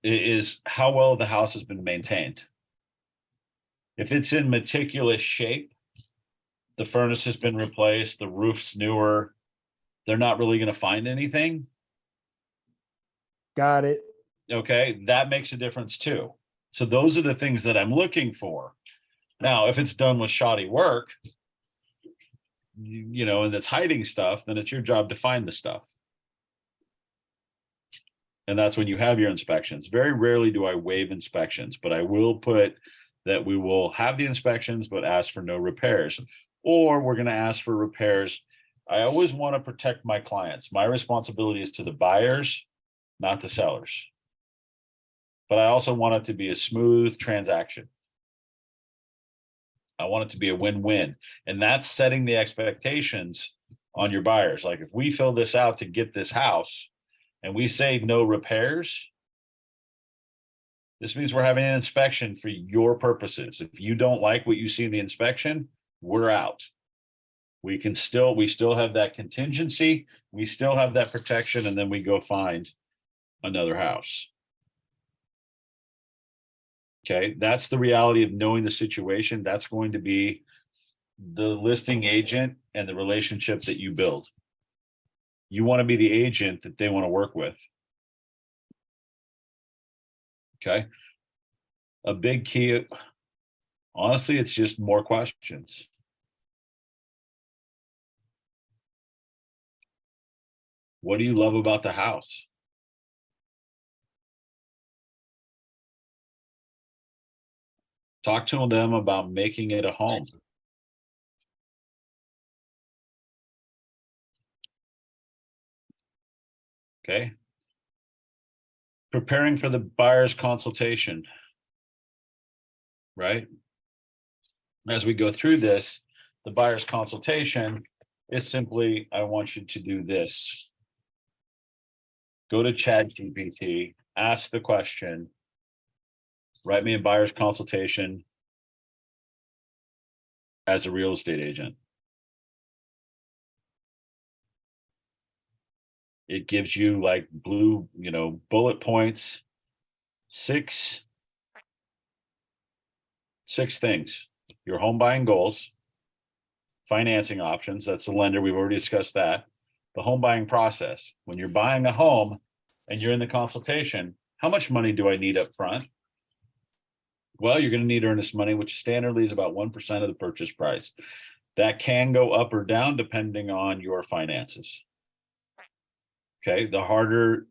is how well the house has been maintained. If it's in meticulous shape, the furnace has been replaced, the roof's newer, they're not really going to find anything. Got it. Okay, that makes a difference too. So those are the things that I'm looking for. Now, if it's done with shoddy work, you know, and it's hiding stuff, then it's your job to find the stuff. And that's when you have your inspections. Very rarely do I waive inspections, but I will put that we will have the inspections, but ask for no repairs. Or we're going to ask for repairs. I always want to protect my clients. My responsibility is to the buyers, not the sellers. But I also want it to be a smooth transaction. I want it to be a win-win. And that's setting the expectations on your buyers. Like if we fill this out to get this house and we say no repairs, this means we're having an inspection for your purposes. If you don't like what you see in the inspection, we're out. We still have that contingency. We still have that protection, and then we go find another house. Okay, that's the reality of knowing the situation. That's going to be the listing agent and the relationship that you build. You want to be the agent that they want to work with. Okay. A big key, honestly, it's just more questions. What do you love about the house? Talk to them about making it a home. Okay. Preparing for the buyer's consultation. Right? As we go through this, the buyer's consultation is simply, I want you to do this. Go to ChatGPT, ask the question, write me a buyer's consultation as a real estate agent. It gives you like blue, bullet points, six things: your home buying goals, financing options. That's the lender. We've already discussed that. The home buying process. When you're buying a home and you're in the consultation, how much money do I need up front? Well, you're going to need earnest money, which standardly is about 1% of the purchase price. That can go up or down depending on your finances. Okay, the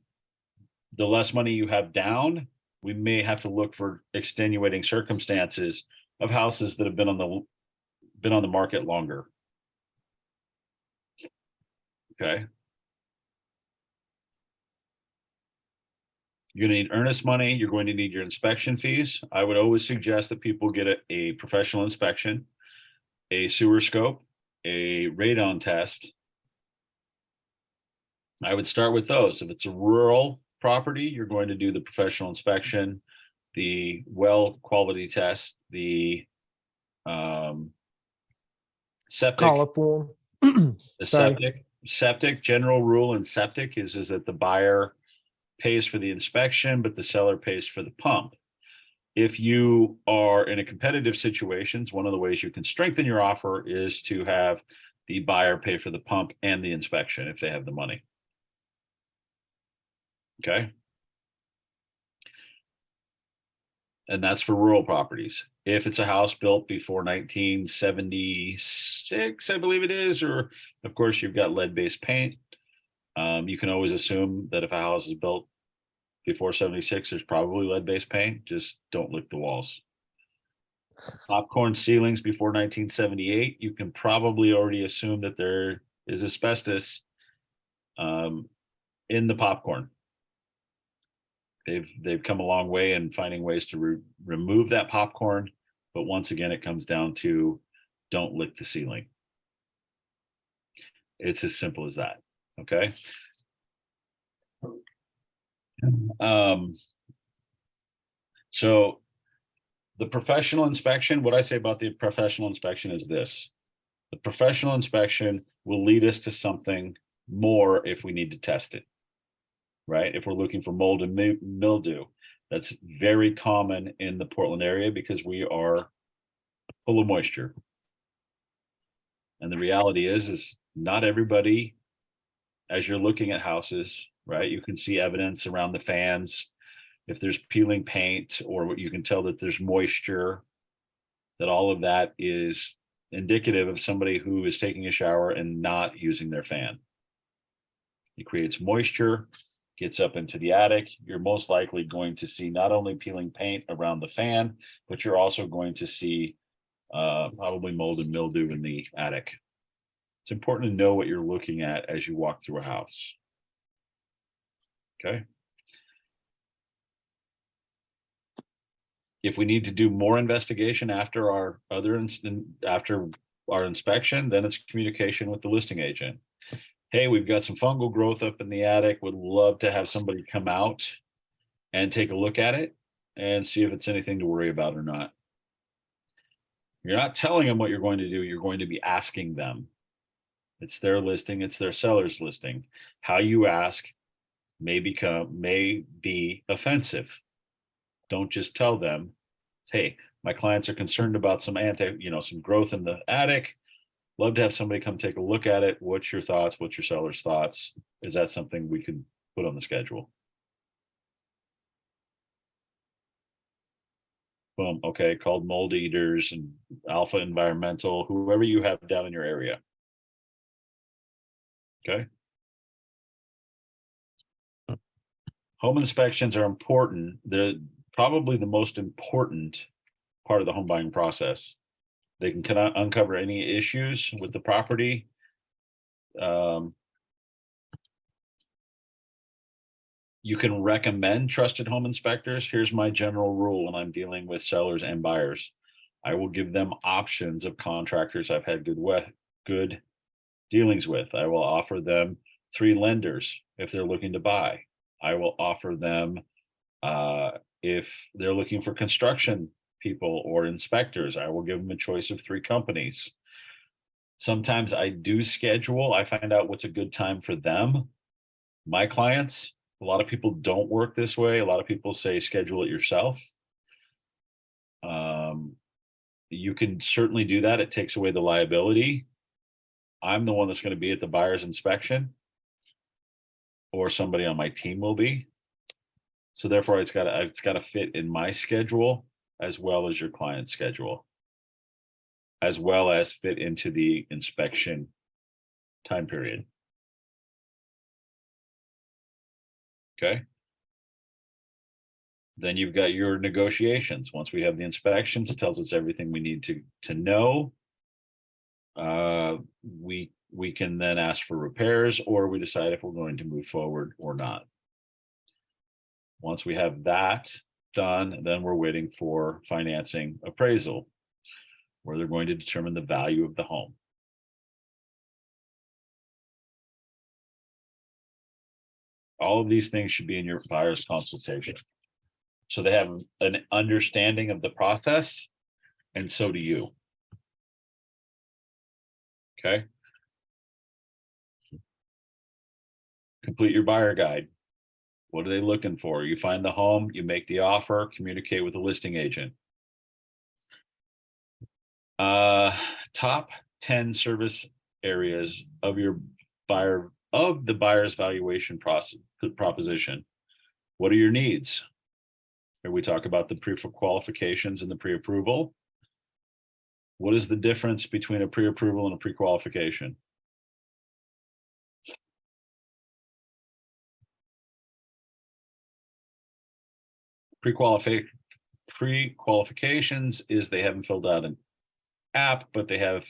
less money you have down, we may have to look for extenuating circumstances of houses that have been on the market longer. Okay. You're going to need earnest money. You're going to need your inspection fees. I would always suggest that people get a professional inspection, a sewer scope, a radon test. I would start with those. If it's a rural property, you're going to do the professional inspection, the well quality test, the septic. Coliform. The Sorry. septic general rule in septic is that the buyer pays for the inspection, but the seller pays for the pump. If you are in a competitive situations, one of the ways you can strengthen your offer is to have the buyer pay for the pump and the inspection if they have the money. Okay. And that's for rural properties. If it's a house built before 1976, I believe it is, or of course you've got lead-based paint. You can always assume that if a house is built before 76, there's probably lead-based paint. Just don't lick the walls. Popcorn ceilings before 1978, you can probably already assume that there is asbestos in the popcorn. They've come a long way in finding ways to remove that popcorn, but once again, it comes down to don't lick the ceiling. It's as simple as that. Okay. So the professional inspection, what I say about the professional inspection is this: The professional inspection will lead us to something more if we need to test it. Right? If we're looking for mold and mildew, that's very common in the Portland area because we are full of moisture. And the reality is not everybody, as you're looking at houses, right, you can see evidence around the fans. If there's peeling paint, or what you can tell that there's moisture, that all of that is indicative of somebody who is taking a shower and not using their fan. It creates moisture, gets up into the attic. You're most likely going to see not only peeling paint around the fan, but you're also going to see probably mold and mildew in the attic. It's important to know what you're looking at as you walk through a house. Okay. If we need to do more investigation after our after our inspection, then it's communication with the listing agent. Hey, we've got some fungal growth up in the attic. Would love to have somebody come out and take a look at it and see if it's anything to worry about or not. You're not telling them what you're going to do. You're going to be asking them. It's their listing. It's their seller's listing. How you ask may be offensive. Don't just tell them, hey, my clients are concerned about some some growth in the attic. Love to have somebody come take a look at it. What's your thoughts? What's your seller's thoughts? Is that something we could put on the schedule? Boom. Okay. Called Mold Eaters and Alpha Environmental, whoever you have down in your area. Okay. Home inspections are important. They're probably the most important part of the home buying process. They can uncover any issues with the property. You can recommend trusted home inspectors. Here's my general rule when I'm dealing with sellers and buyers. I will give them options of contractors I've had good dealings with. I will offer them 3 lenders if they're looking to buy. I will offer them, if they're looking for construction people or inspectors, I will give them a choice of 3 companies. Sometimes I do schedule. I find out what's a good time for them. My clients, a lot of people don't work this way. A lot of people say schedule it yourself. You can certainly do that. It takes away the liability. I'm the one that's going to be at the buyer's inspection, or somebody on my team will be. So therefore, it's got to fit in my schedule as well as your client's schedule, as well as fit into the inspection time period. Okay. Then you've got your negotiations. Once we have the inspections, tells us everything we need to know. We can then ask for repairs, or we decide if we're going to move forward or not. Once we have that done, then we're waiting for financing appraisal, where they're going to determine the value of the home. All of these things should be in your buyer's consultation, so they have an understanding of the process, and so do you. Okay. Complete your buyer guide. What are they looking for? You find the home, you make the offer, communicate with the listing agent. Top 10 service areas of your the buyer's valuation proposition. What are your needs? Here we talk about the pre-qualifications and the pre-approval. What is the difference between a pre-approval and a pre-qualification? Pre-qualifications is they haven't filled out an app, but they have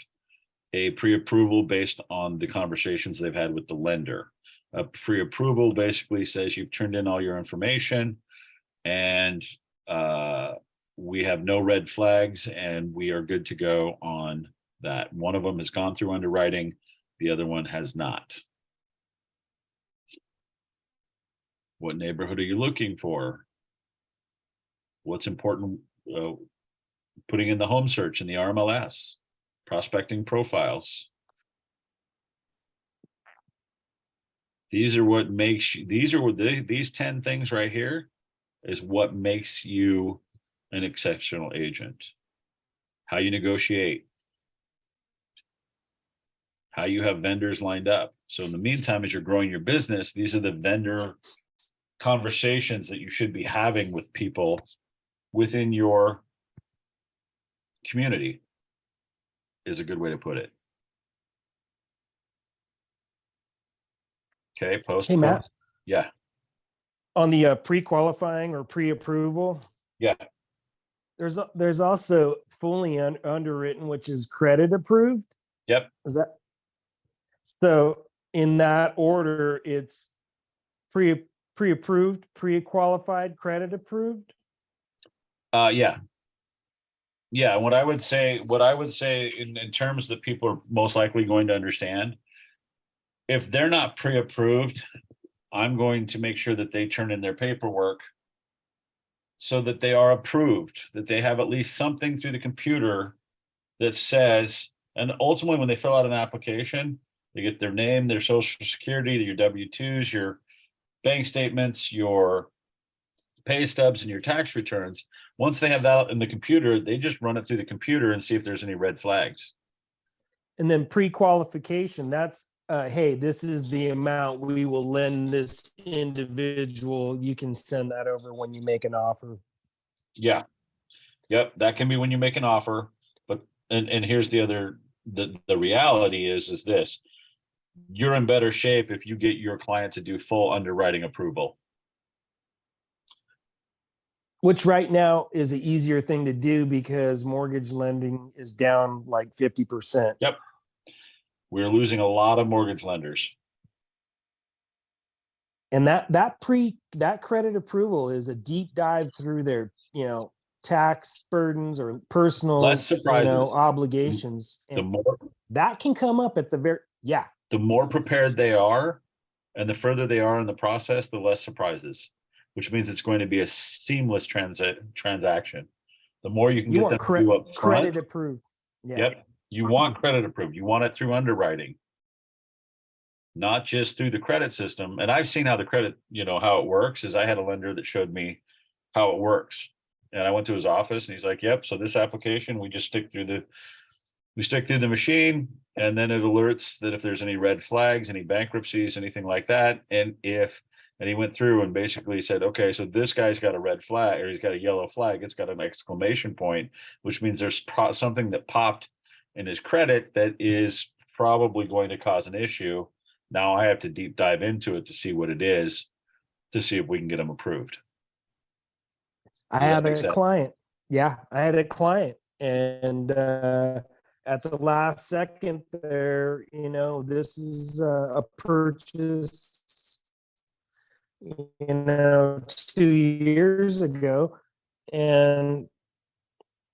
a pre-approval based on the conversations they've had with the lender. A pre-approval basically says you've turned in all your information and we have no red flags and we are good to go on that. One of them has gone through underwriting, the other one has not. What neighborhood are you looking for? What's important? Putting in the home search in the RMLS. prospecting profiles. These are what makes you, these 10 things right here is what makes you an exceptional agent. How you negotiate, how you have vendors lined up. So in the meantime, as you're growing your business, these are the vendor conversations that you should be having with people within your community, is a good way to put it. Okay, post. Hey, Matt. Yeah, On the pre-qualifying or pre-approval, yeah, there's also fully underwritten, which is credit approved. yep. Is that so? In that order, it's pre-approved, pre-qualified, credit approved. Yeah. Yeah, what I would say in terms that people are most likely going to understand, if they're not pre-approved, I'm going to make sure that they turn in their paperwork so that they are approved, that they have at least something through the computer that says, and ultimately when they fill out an application, they get their name, their social security, your W-2s, your bank statements, your pay stubs, and your tax returns. Once they have that in the computer, they just run it through the computer and see if there's any red flags. And then pre-qualification, that's hey, this is the amount we will lend this individual. You can send that over when you make an offer. Yeah. Yep, that can be when you make an offer, but and here's the other, the reality is this: you're in better shape if you get your client to do full underwriting approval. Which right now is an easier thing to do because mortgage lending is down like 50%. Yep. We're losing a lot of mortgage lenders. And that credit approval is a deep dive through their, tax burdens or personal, Less surprises. obligations. The And more that can come up at the very, yeah. the more prepared they are and the further they are in the process, the less surprises, which means it's going to be a seamless transaction. The more you can You get want them to do up credit front. approved. Yeah. Yep. You want credit approved. You want it through underwriting, not just through the credit system. And I've seen how the credit, how it works is I had a lender that showed me how it works. And I went to his office and he's like, yep. So this application, we stick through the machine, and then it alerts that if there's any red flags, any bankruptcies, anything like that. And he went through and basically said, okay, so this guy's got a red flag, or he's got a yellow flag. It's got an exclamation point, which means there's something that popped in his credit that is probably going to cause an issue. Now I have to deep dive into it to see what it is, to see if we can get him approved. I had a client. Yeah, I had a client. And at the last second there, this is a purchase, 2 years ago. And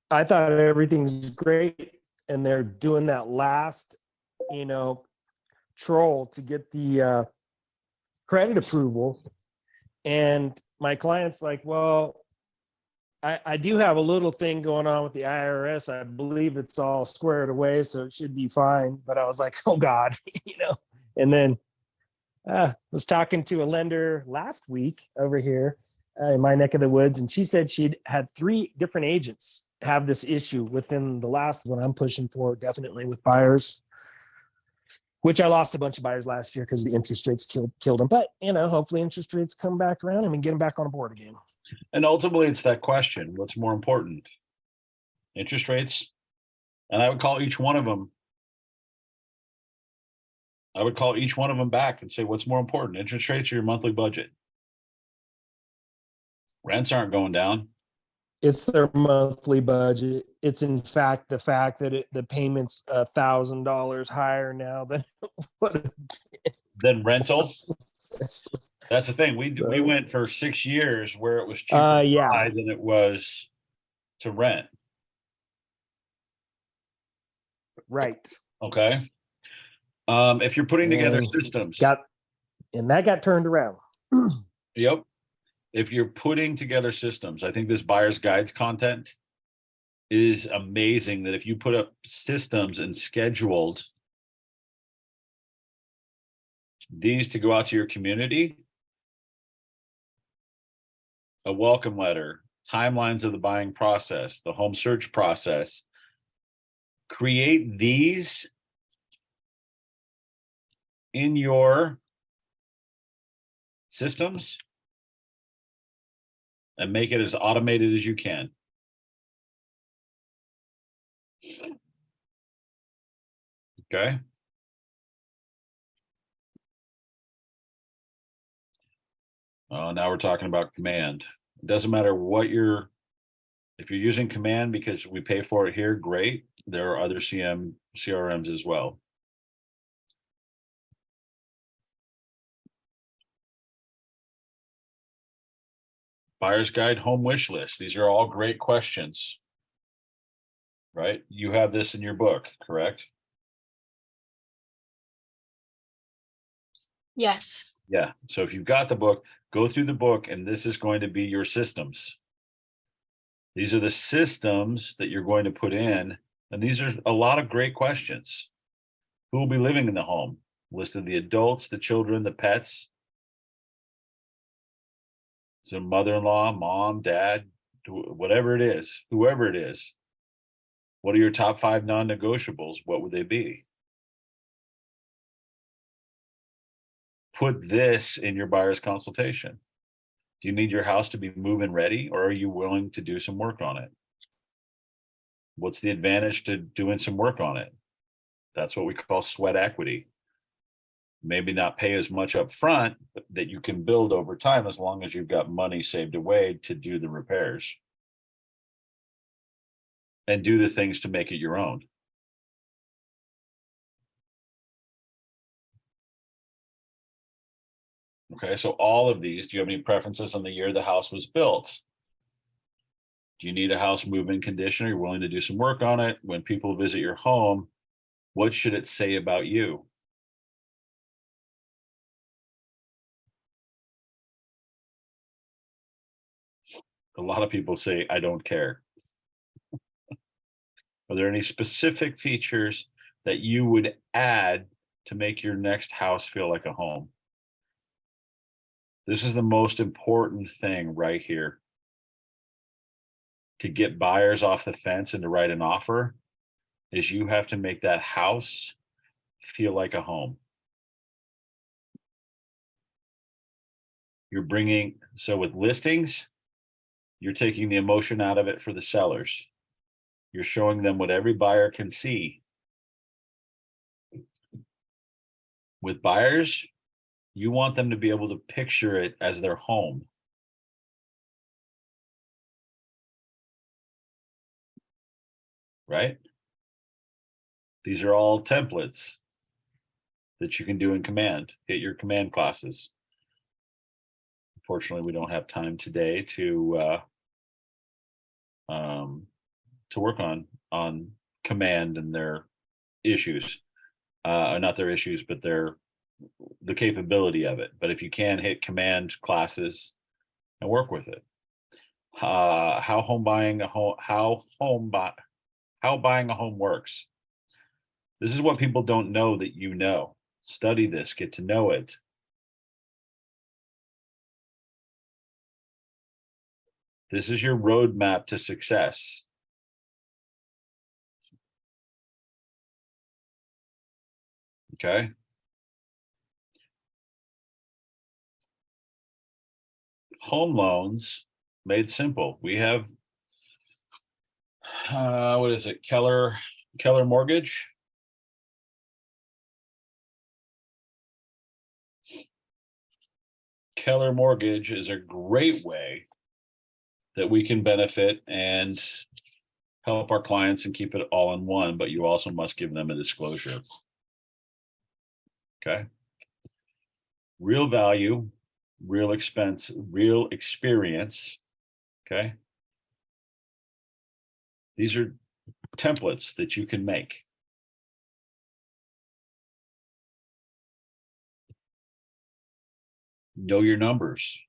I thought everything's great. And they're doing that last, troll to get the credit approval. And my client's like, well, I do have a little thing going on with the IRS. I believe it's all squared away, so it should be fine. But I was like, oh God, And then was talking to a lender last week over here in my neck of the woods, and she said she'd had 3 different agents have this issue within the last one I'm pushing for, definitely with buyers. Which I lost a bunch of buyers last year because the interest rates killed them. But, hopefully interest rates come back around and we get them back on board again. And ultimately, it's that question: what's more important, interest rates? And I would call each one of them. Back and say, what's more important, interest rates or your monthly budget? Rents aren't going down. It's their monthly budget. It's in fact the fact that the payment's $1,000 higher now than what. Than rental. That's the thing. We went for 6 years where it was cheaper to buy than it was to rent. Right. Okay. If you're putting together systems, that got turned around. Yep. If you're putting together systems, I think this buyer's guides content It is amazing that if you put up systems and scheduled these to go out to your community, a welcome letter, timelines of the buying process, the home search process, create these in your systems and make it as automated as you can. Okay. Now we're talking about command. It doesn't matter what if you're using command because we pay for it here, great. There are other CRMs as well. Buyer's guide, home wish list. These are all great questions, right? You have this in your book, correct? Yes. Yeah. So if you've got the book, go through the book, and this is going to be your systems. These are the systems that you're going to put in. And these are a lot of great questions. Who will be living in the home? List of the adults, the children, the pets. So mother-in-law, mom, dad, whatever it is, whoever it is. What are your top 5 non-negotiables? What would they be? Put this in your buyer's consultation. Do you need your house to be move-in ready, or are you willing to do some work on it? What's the advantage to doing some work on it? That's what we call sweat equity. Maybe not pay as much up front, but that you can build over time as long as you've got money saved away to do the repairs and do the things to make it your own. Okay, so all of these, do you have any preferences on the year the house was built? Do you need a house move-in condition? Are you willing to do some work on it? When people visit your home, what should it say about you? A lot of people say, I don't care. Are there any specific features that you would add to make your next house feel like a home? This is the most important thing right here. To get buyers off the fence and to write an offer is you have to make that house feel like a home. So with listings, you're taking the emotion out of it for the sellers. You're showing them what every buyer can see. With buyers, you want them to be able to picture it as their home. Right? These are all templates that you can do in command. Hit your command classes. Unfortunately, we don't have time today to work on command and their issues. Not their issues, but the capability of it. But if you can, hit command classes and work with it. How buying a home works. This is what people don't know that you know. Study this, get to know it. This is your roadmap to success. Okay. Home loans made simple. We have, what is it? Keller Mortgage. Keller Mortgage is a great way that we can benefit and help our clients and keep it all in one, but you also must give them a disclosure. Okay. Real value, real expense, real experience. Okay. These are templates that you can make. Know your numbers.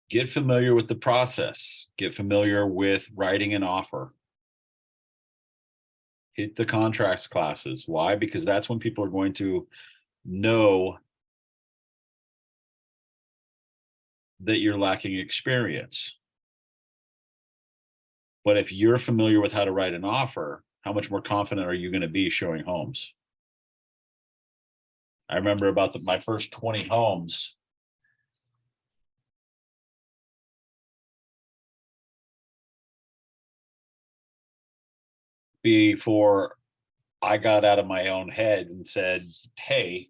Get familiar with the process. Get familiar with writing an offer. Hit the contracts classes. Why? Because that's when people are going to know that you're lacking experience. But if you're familiar with how to write an offer, how much more confident are you going to be showing homes? I remember about my first 20 homes. Before I got out of my own head and said, hey,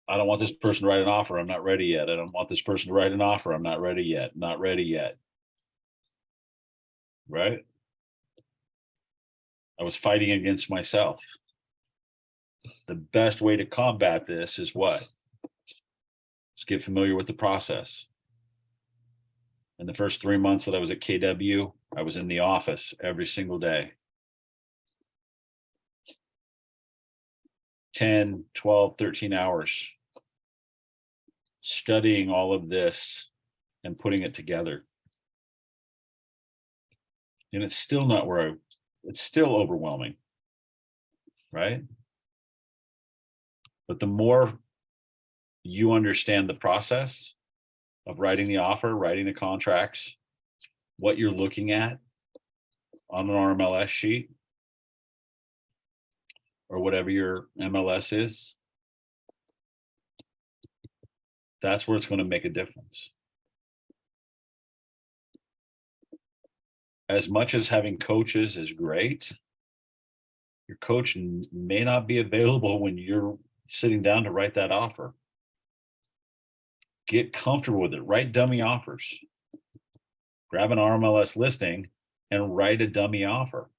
I don't want this person to write an offer. I'm not ready yet. I don't want this person to write an offer. I'm not ready yet. Not ready yet. Right? I was fighting against myself. The best way to combat this is what? Just get familiar with the process. In the first 3 months that I was at KW, I was in the office every single day. 10, 12, 13 hours studying all of this and putting it together. And it's still not where it's still overwhelming, right? But the more you understand the process of writing the offer, writing the contracts, what you're looking at on an RMLS sheet or whatever your MLS is, that's where it's going to make a difference. As much as having coaches is great, your coach may not be available when you're sitting down to write that offer. Get comfortable with it. Write dummy offers. Grab an RMLS listing and write a dummy offer.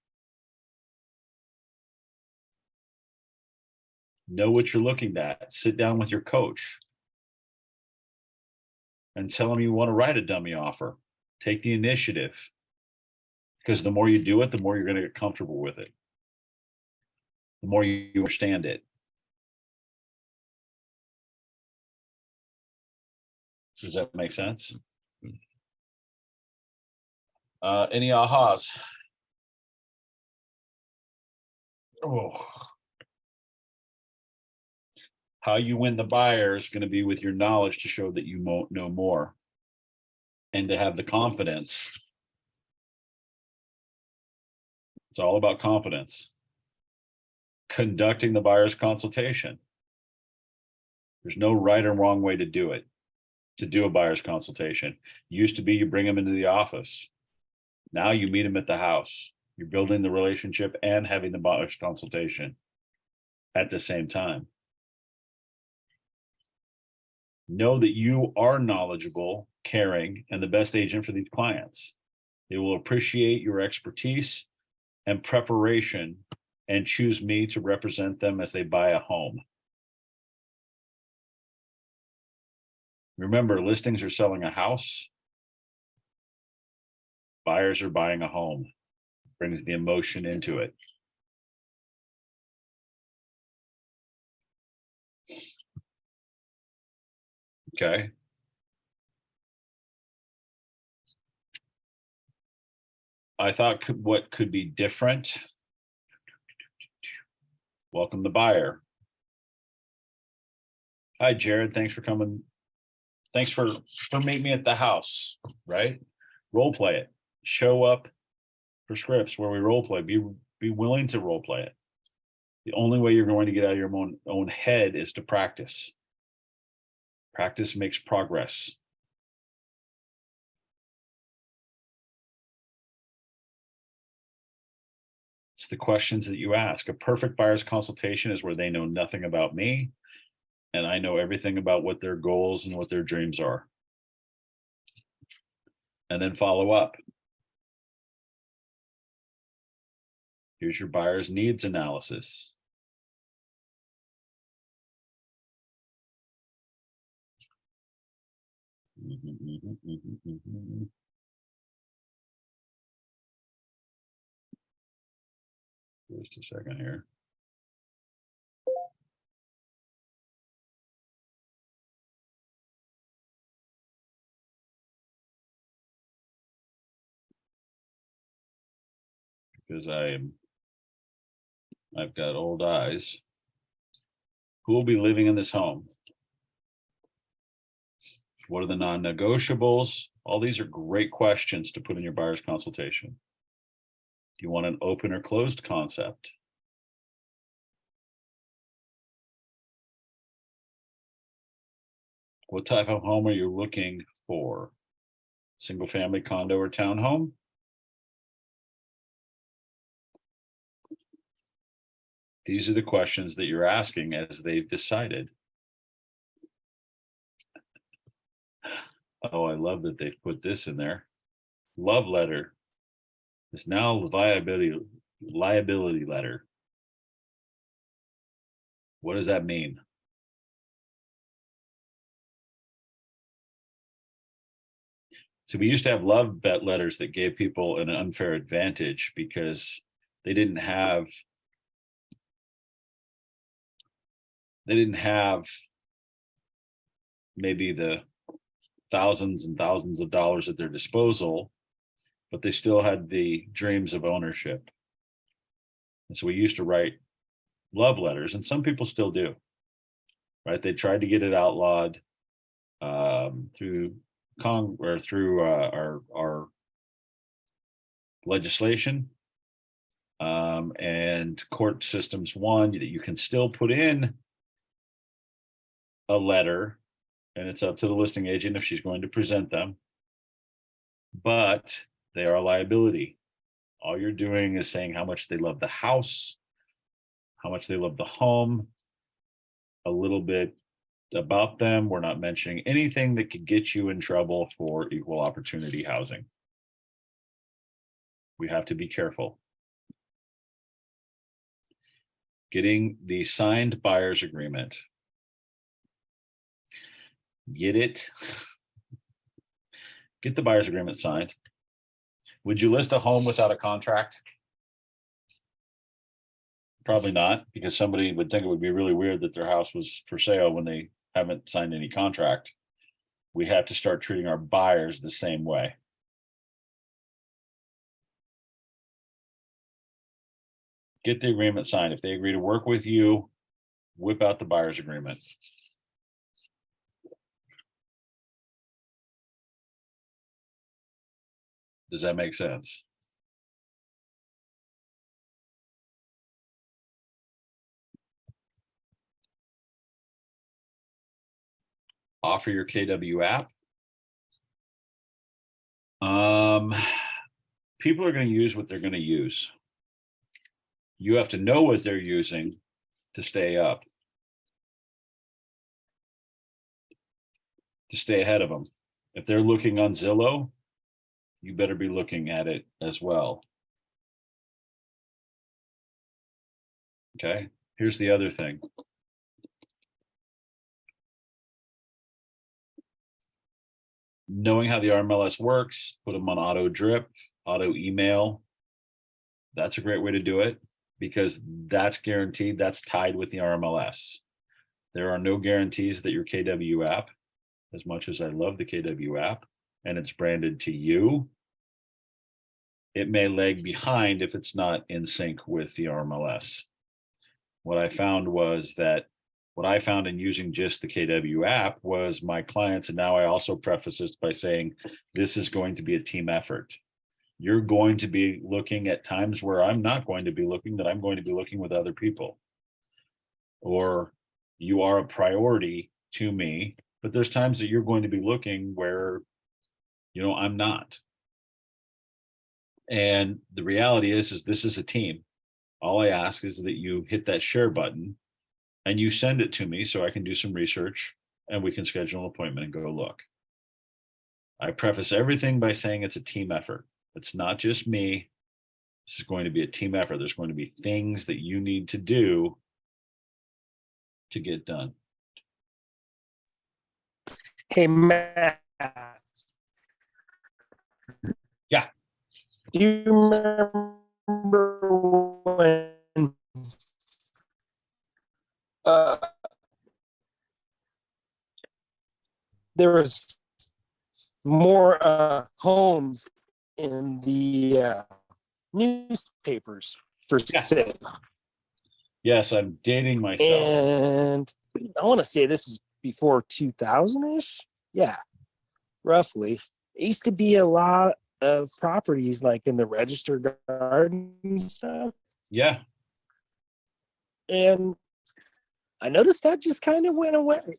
Know what you're looking at. Sit down with your coach and tell them you want to write a dummy offer. Take the initiative. Because the more you do it, the more you're going to get comfortable with it. The more you understand it. Does that make sense? Any ahas? Oh. How you win the buyer is going to be with your knowledge to show that you know more and to have the confidence. It's all about confidence. Conducting the buyer's consultation. There's no right or wrong way to do it, to do a buyer's consultation. Used to be you bring them into the office. Now you meet them at the house. You're building the relationship and having the buyer's consultation at the same time. Know that you are knowledgeable, caring, and the best agent for these clients. They will appreciate your expertise and preparation and choose me to represent them as they buy a home. Remember, listings are selling a house. Buyers are buying a home. Brings the emotion into it. Okay. I thought what could be different. Welcome the buyer. Hi, Jared. Thanks for coming. Thanks for meeting me at the house, right? Role play it. Show up for scripts where we role play. Be willing to role play it. The only way you're going to get out of your own head is to practice. Practice makes progress. It's the questions that you ask. A perfect buyer's consultation is where they know nothing about me, and I know everything about what their goals and what their dreams are. And then follow up. Here's your buyer's needs analysis. Just a second here. because I've got old eyes. Who will be living in this home? What are the non-negotiables? All these are great questions to put in your buyer's consultation. Do you want an open or closed concept? What type of home are you looking for? Single family, condo, or townhome? These are the questions that you're asking as they've decided. Oh, I love that they've put this in there. Love letter is now liability letter. What does that mean? So we used to have love bet letters that gave people an unfair advantage because they didn't have maybe the thousands and thousands of dollars at their disposal, but they still had the dreams of ownership. And so we used to write love letters, and some people still do, right? They tried to get it outlawed through our legislation, and court systems won that you can still put in a letter, and it's up to the listing agent if she's going to present them, but they are a liability. All you're doing is saying how much they love the house, how much they love the home, a little bit about them. We're not mentioning anything that could get you in trouble for equal opportunity housing. We have to be careful. Getting the signed buyer's agreement. Get it. Get the buyer's agreement signed. Would you list a home without a contract? Probably not, because somebody would think it would be really weird that their house was for sale when they haven't signed any contract. We have to start treating our buyers the same way. Get the agreement signed. If they agree to work with you, whip out the buyer's agreement. Does that make sense? Offer your KW app. People are going to use what they're going to use. You have to know what they're using to stay up, to stay ahead of them. If they're looking on Zillow, you better be looking at it as well. Okay, here's the other thing. Knowing how the RMLS works, put them on auto drip, auto email. That's a great way to do it because that's guaranteed, that's tied with the RMLS. There are no guarantees that your KW app, as much as I love the KW app and it's branded to you, it may lag behind if it's not in sync with the RMLS. What I found in using just the KW app was my clients, and now I also preface this by saying, this is going to be a team effort. You're going to be looking at times where I'm not going to be looking, that I'm going to be looking with other people. Or you are a priority to me, but there's times that you're going to be looking where, I'm not. And the reality is this is a team. All I ask is that you hit that share button and you send it to me so I can do some research and we can schedule an appointment and go look. I preface everything by saying it's a team effort. It's not just me. This is going to be a team effort. There's going to be things that you need to do to get done. Hey, Matt. Yeah. Do you remember when there was more homes in the newspapers for Yeah. sale. Yes, I'm dating myself. And I want to say this is before 2000-ish. Yeah, roughly. It used to be a lot of properties like in the register garden and stuff. Yeah, And I noticed that just kind of went away.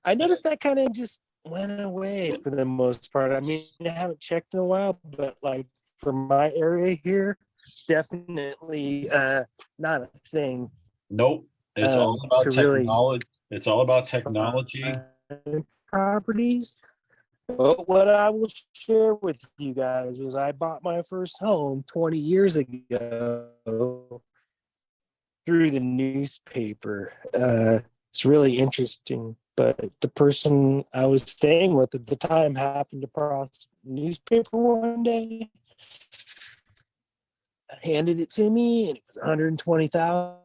I noticed that kind of just went away for the most part. I mean, I haven't checked in a while, but like for my area here, definitely not a thing. nope. It's all about To really technology. It's all about technology. properties. But what I will share with you guys is I bought my first home 20 years ago through the newspaper. It's really interesting. But the person I was staying with at the time happened to cross newspaper one day, handed it to me, and it was 120,000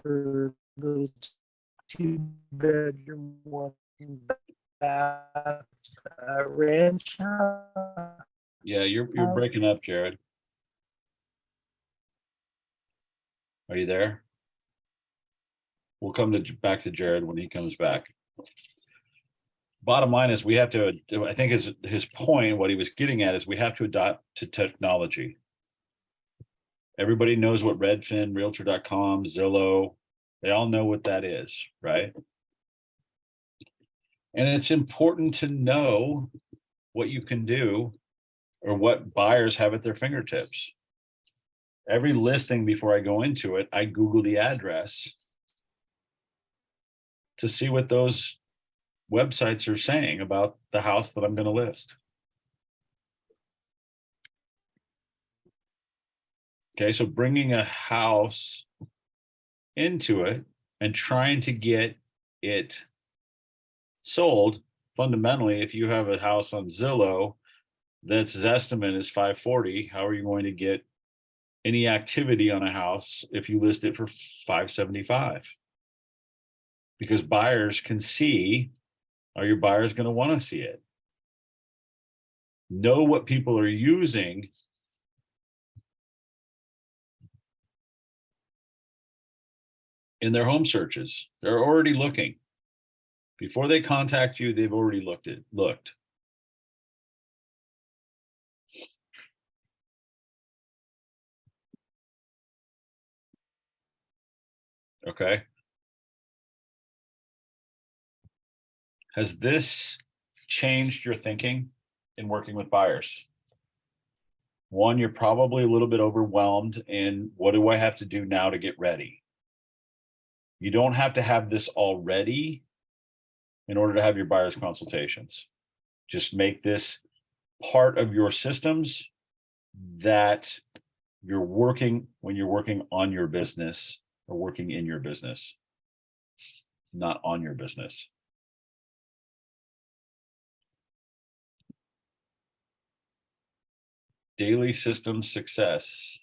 for the 2-bedroom, 1-bath ranch house. Yeah, you're breaking up, Jared. Are you there? We'll come back to Jared when he comes back. Bottom line is we have to, I think his point, what he was getting at is we have to adapt to technology. Everybody knows what Redfin, Realtor.com, Zillow, they all know what that is, right? And it's important to know what you can do or what buyers have at their fingertips. Every listing before I go into it, I Google the address to see what those websites are saying about the house that I'm going to list. Okay, so bringing a house into it and trying to get it sold, fundamentally, if you have a house on Zillow that's estimate is 540, how are you going to get any activity on a house if you list it for 575? Because buyers can see, are your buyers going to want to see it? Know what people are using in their home searches. They're already looking. Before they contact you, they've already looked. Okay. Has this changed your thinking in working with buyers? One, you're probably a little bit overwhelmed in what do I have to do now to get ready? You don't have to have this already in order to have your buyer's consultations. Just make this part of your systems that you're working when you're working on your business or working in your business, not on your business. Daily system success.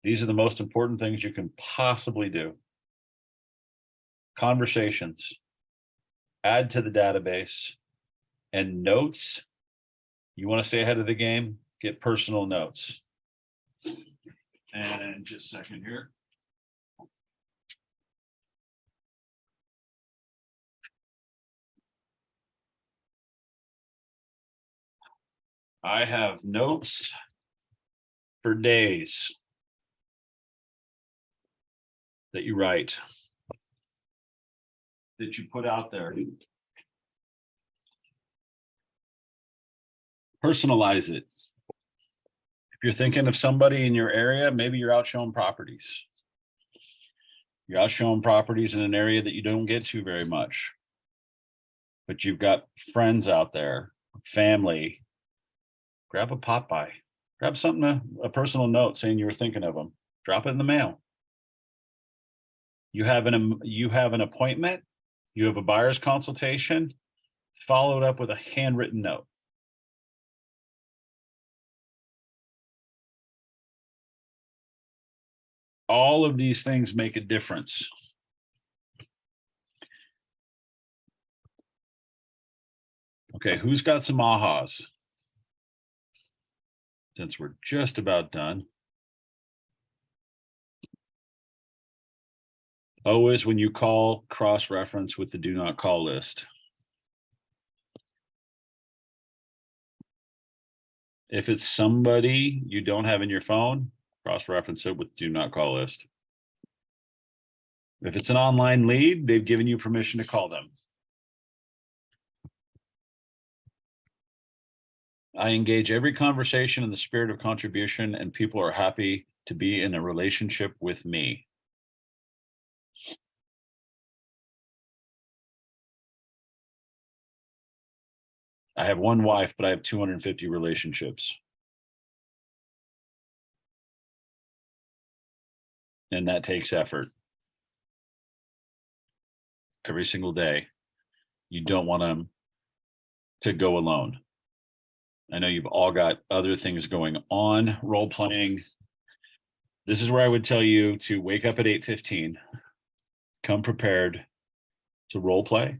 These are the most important things you can possibly do. Conversations, add to the database, and notes. You want to stay ahead of the game, get personal notes. And just a second here. I have notes for days that you write, that you put out there. Personalize it. If you're thinking of somebody in your area, maybe you're out showing properties. You're out showing properties in an area that you don't get to very much. But you've got friends out there, family. Grab a pop by. Grab something, a personal note saying you were thinking of them. Drop it in the mail. You have an appointment. You have a buyer's consultation. Follow it up with a handwritten note. All of these things make a difference. Okay, who's got some ahas? Since we're just about done. Always when you call, cross-reference with the do not call list. If it's somebody you don't have in your phone, cross-reference it with do not call list. If it's an online lead, they've given you permission to call them. I engage every conversation in the spirit of contribution, and people are happy to be in a relationship with me. I have one wife, but I have 250 relationships. And that takes effort. Every single day. You don't want them to go alone. I know you've all got other things going on, role playing. This is where I would tell you to wake up at 8:15, come prepared to role play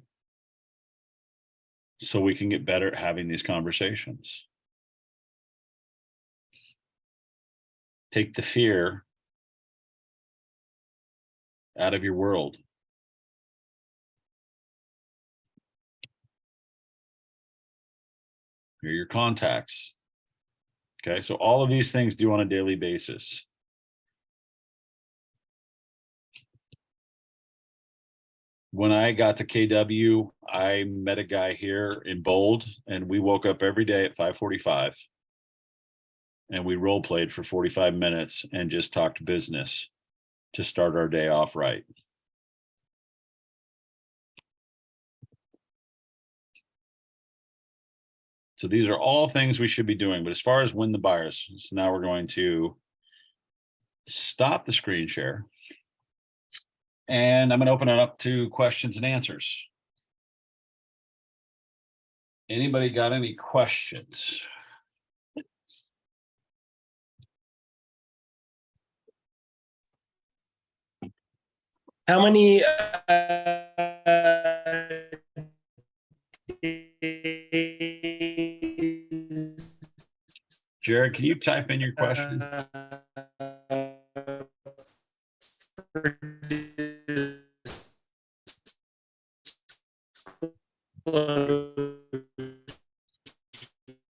so we can get better at having these conversations. Take the fear out of your world. Here are your contacts. Okay, so all of these things do on a daily basis. When I got to KW, I met a guy here in Bold, and we woke up every day at 5:45. And we role played for 45 minutes and just talked business to start our day off right. So these are all things we should be doing. But as far as win the buyers, so now we're going to stop the screen share. And I'm going to open it up to questions and answers. Anybody got any questions? How many Jared, can you type in your question?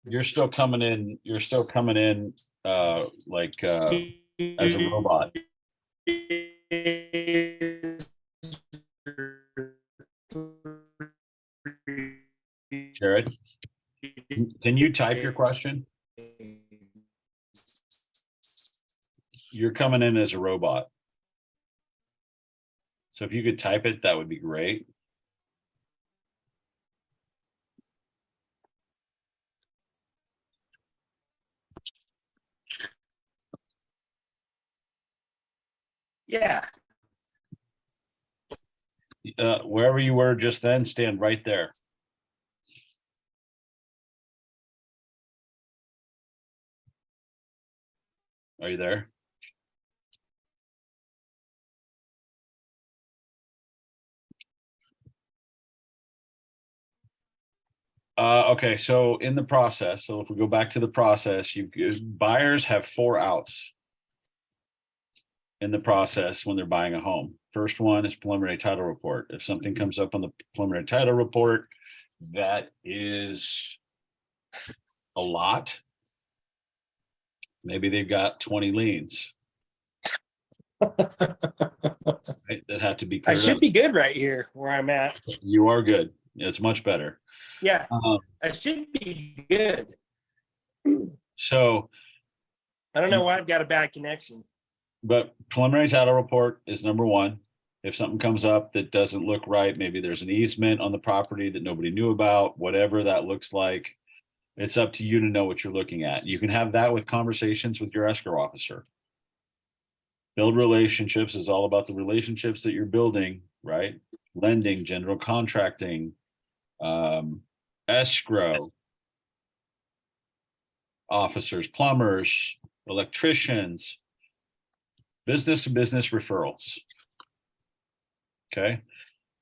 You're still coming in. You're still coming in like as a robot. Jared, can you type your question? You're coming in as a robot. So if you could type it, that would be great. Yeah. Wherever you were just then, stand right there. Are you there? Okay, so in the process, so if we go back to the process, buyers have 4 outs in the process when they're buying a home. First one is preliminary title report. If something comes up on the preliminary title report, that is a lot. Maybe they've got 20 liens. Right, that have to be I cleared should up. be good right here where I'm at. You are good. It's much better. Yeah, I should be good. So, I don't know why I've got a bad connection. but preliminary title report is number 1. If something comes up that doesn't look right, maybe there's an easement on the property that nobody knew about, whatever that looks like, it's up to you to know what you're looking at. You can have that with conversations with your escrow officer. Build relationships is all about the relationships that you're building, right? Lending, general contracting, escrow, officers, plumbers, electricians, business to business referrals. Okay.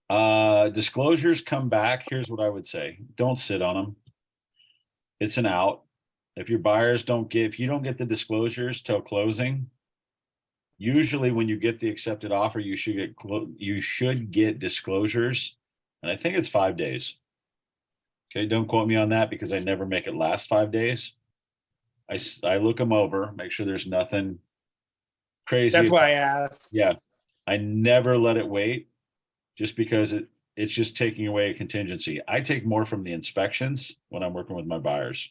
Disclosures come back. Here's what I would say. Don't sit on them. It's an out. If your buyers if you don't get the disclosures till closing, usually when you get the accepted offer, you should get disclosures. And I think it's 5 days. Okay, don't quote me on that because I never make it last 5 days. I look them over, make sure there's nothing crazy. That's why I asked. Yeah, I never let it wait just because it's just taking away a contingency. I take more from the inspections when I'm working with my buyers.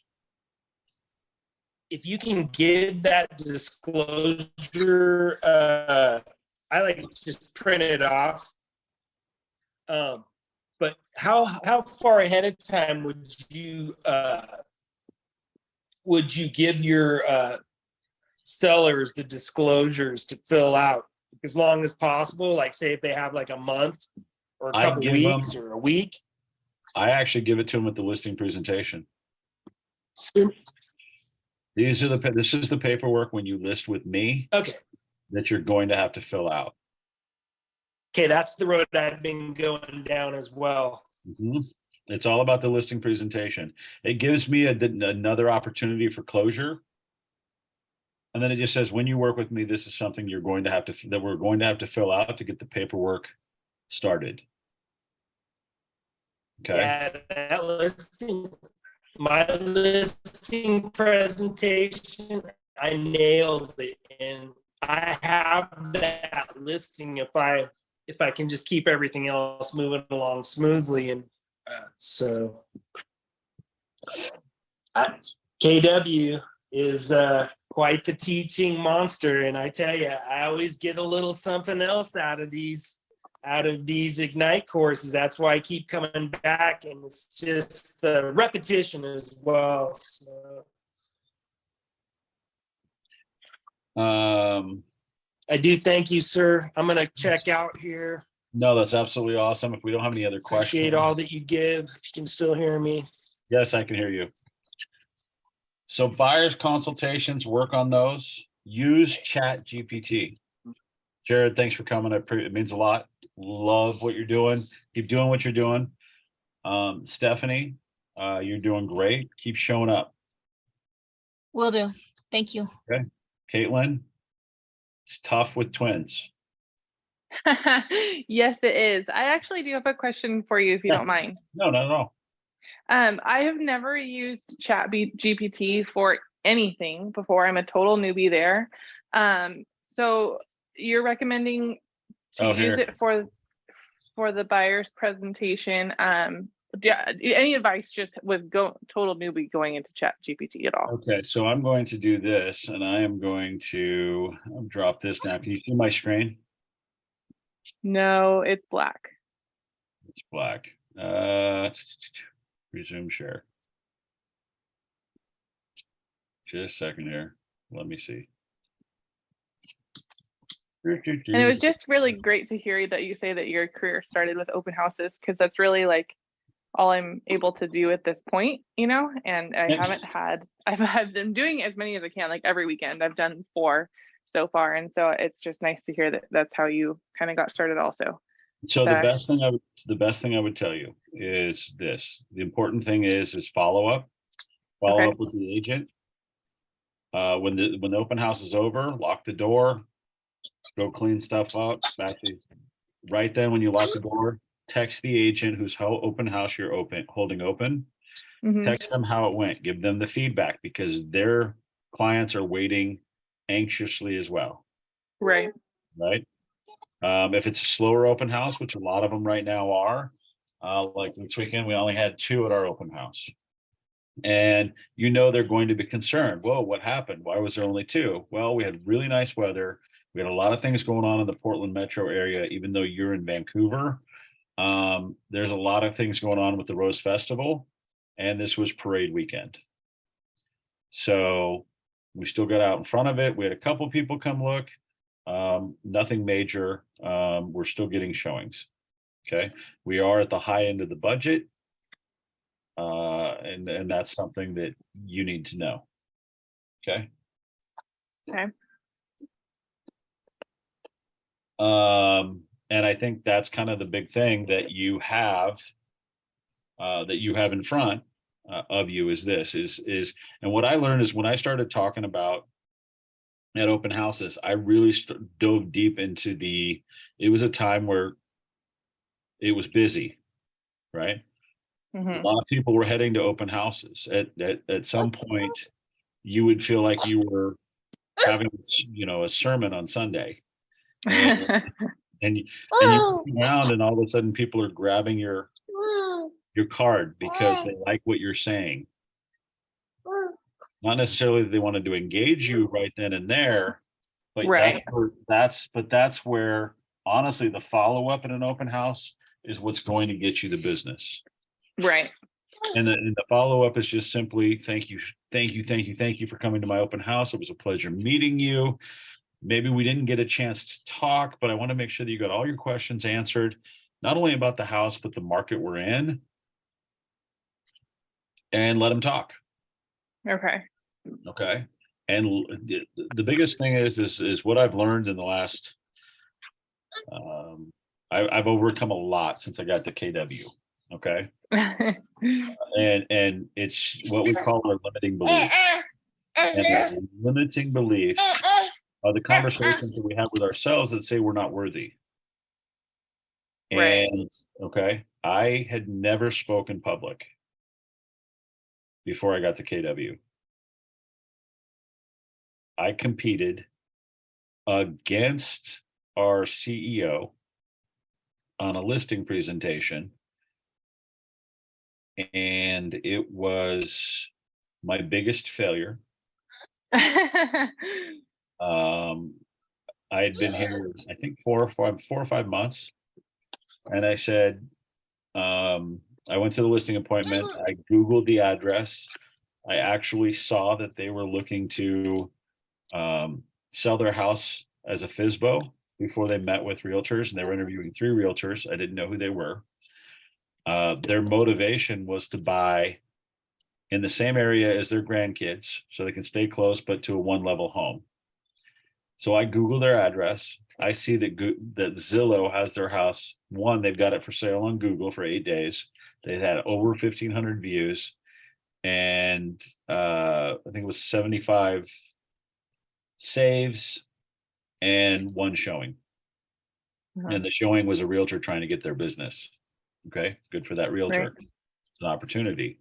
If you can give that disclosure, I like to just print it off. But how far ahead of time would you give your sellers the disclosures to fill out as long as possible? Like, say if they have like a month or a I couple give weeks them- or a week. I actually give it to them at the listing presentation. So- This is the paperwork when you list with me Okay. that you're going to have to fill out. Okay, that's the road I've been going down as well. Mhm. It's all about the listing presentation. It gives me another opportunity for closure. And then it just says, when you work with me, this is something we're going to have to fill out to get the paperwork started. Okay. Yeah, that listing, my listing presentation, I nailed it, and I have that listing if I can just keep everything else moving along smoothly, and so KW is quite the teaching monster, and I tell you, I always get a little something else out of these Ignite courses. That's why I keep coming back, and it's just the repetition as well. So I do thank you, sir. I'm gonna check out here. No, that's absolutely awesome. If we don't have any other Appreciate questions. all that you give. If you can still hear me. Yes, I can hear you. So buyers consultations, work on those. Use Chat GPT. Jared, thanks for coming. It means a lot. Love what you're doing. Keep doing what you're doing. Stephanie, you're doing great. Keep showing up. Will do. Thank you. Caitlin, it's tough with twins. Yes, it is. I actually do have a question for you, if you Yeah. don't mind. No, not at all. I have never used GPT for anything before. I'm a total newbie there. So you're recommending to use Here. it for the buyer's presentation. Any advice just with total newbie going into Chat GPT at all? Okay, so I'm going to do this and I am going to drop this down. Can you see my screen? No, it's black. It's black. Resume share. Just a second here. Let me see. And it was just really great to hear that you say that your career started with open houses, because that's really like all I'm able to do at this point, and I've been doing as many as I can, like every weekend. I've done 4 so far. And so it's just nice to hear that that's how you kind of got started also. So the best thing I would tell you is this. The important thing is follow up. Follow up with the agent. When the open house is over, lock the door, go clean stuff up. Actually, right then when you lock the door, text the agent whose open house you're holding open. Text them how it went. Give them the feedback, because their clients are waiting anxiously as well. Right. If it's a slower open house, which a lot of them right now are, like this weekend, we only had 2 at our open house. And they're going to be concerned. Whoa, what happened? Why was there only 2? Well, we had really nice weather. We had a lot of things going on in the Portland metro area, even though you're in Vancouver. There's a lot of things going on with the Rose Festival, and this was parade weekend. So we still got out in front of it. We had a couple people come look. Nothing major. We're still getting showings. Okay. We are at the high end of the budget. And that's something that you need to know. Okay. Okay. And I think that's kind of the big thing that you have in front of you is this is, and what I learned is when I started talking about at open houses, I really dove deep into it was a time where it was busy, right? A Mhm. lot of people were heading to open houses. At some point, you would feel like you were having, a sermon on Sunday, and and you look around, and all of a sudden, people are grabbing your card because they like what you're saying. Not necessarily that they wanted to engage you right then and there, but Right. that's where honestly the follow up in an open house is what's going to get you the business. Right. And the follow up is just simply thank you for coming to my open house. It was a pleasure meeting you. Maybe we didn't get a chance to talk, but I want to make sure that you got all your questions answered, not only about the house, but the market we're in. And let them talk. Okay. Okay. And the biggest thing is what I've learned in the last, I've overcome a lot since I got to KW. Okay. And it's what we call our limiting beliefs. And our limiting beliefs are the conversations that we have with ourselves that say we're not worthy. Right. And okay, I had never spoken public before I got to KW. I competed against our CEO on a listing presentation, and it was my biggest failure. I had been here, I think 4 or 5 months, and I said, I went to the listing appointment. I Googled the address. I actually saw that they were looking to sell their house as a FSBO before they met with realtors, and they were interviewing 3 realtors. I didn't know who they were. Their motivation was to buy in the same area as their grandkids so they can stay close, but to a 1-level home. So I Google their address. I see that Zillow has their house. One, they've got it for sale on Google for 8 days. They had over 1,500 views, and I think it was 75 saves and 1 showing. And the showing was a realtor trying to get their business. Okay, good for that realtor. Right. It's an opportunity.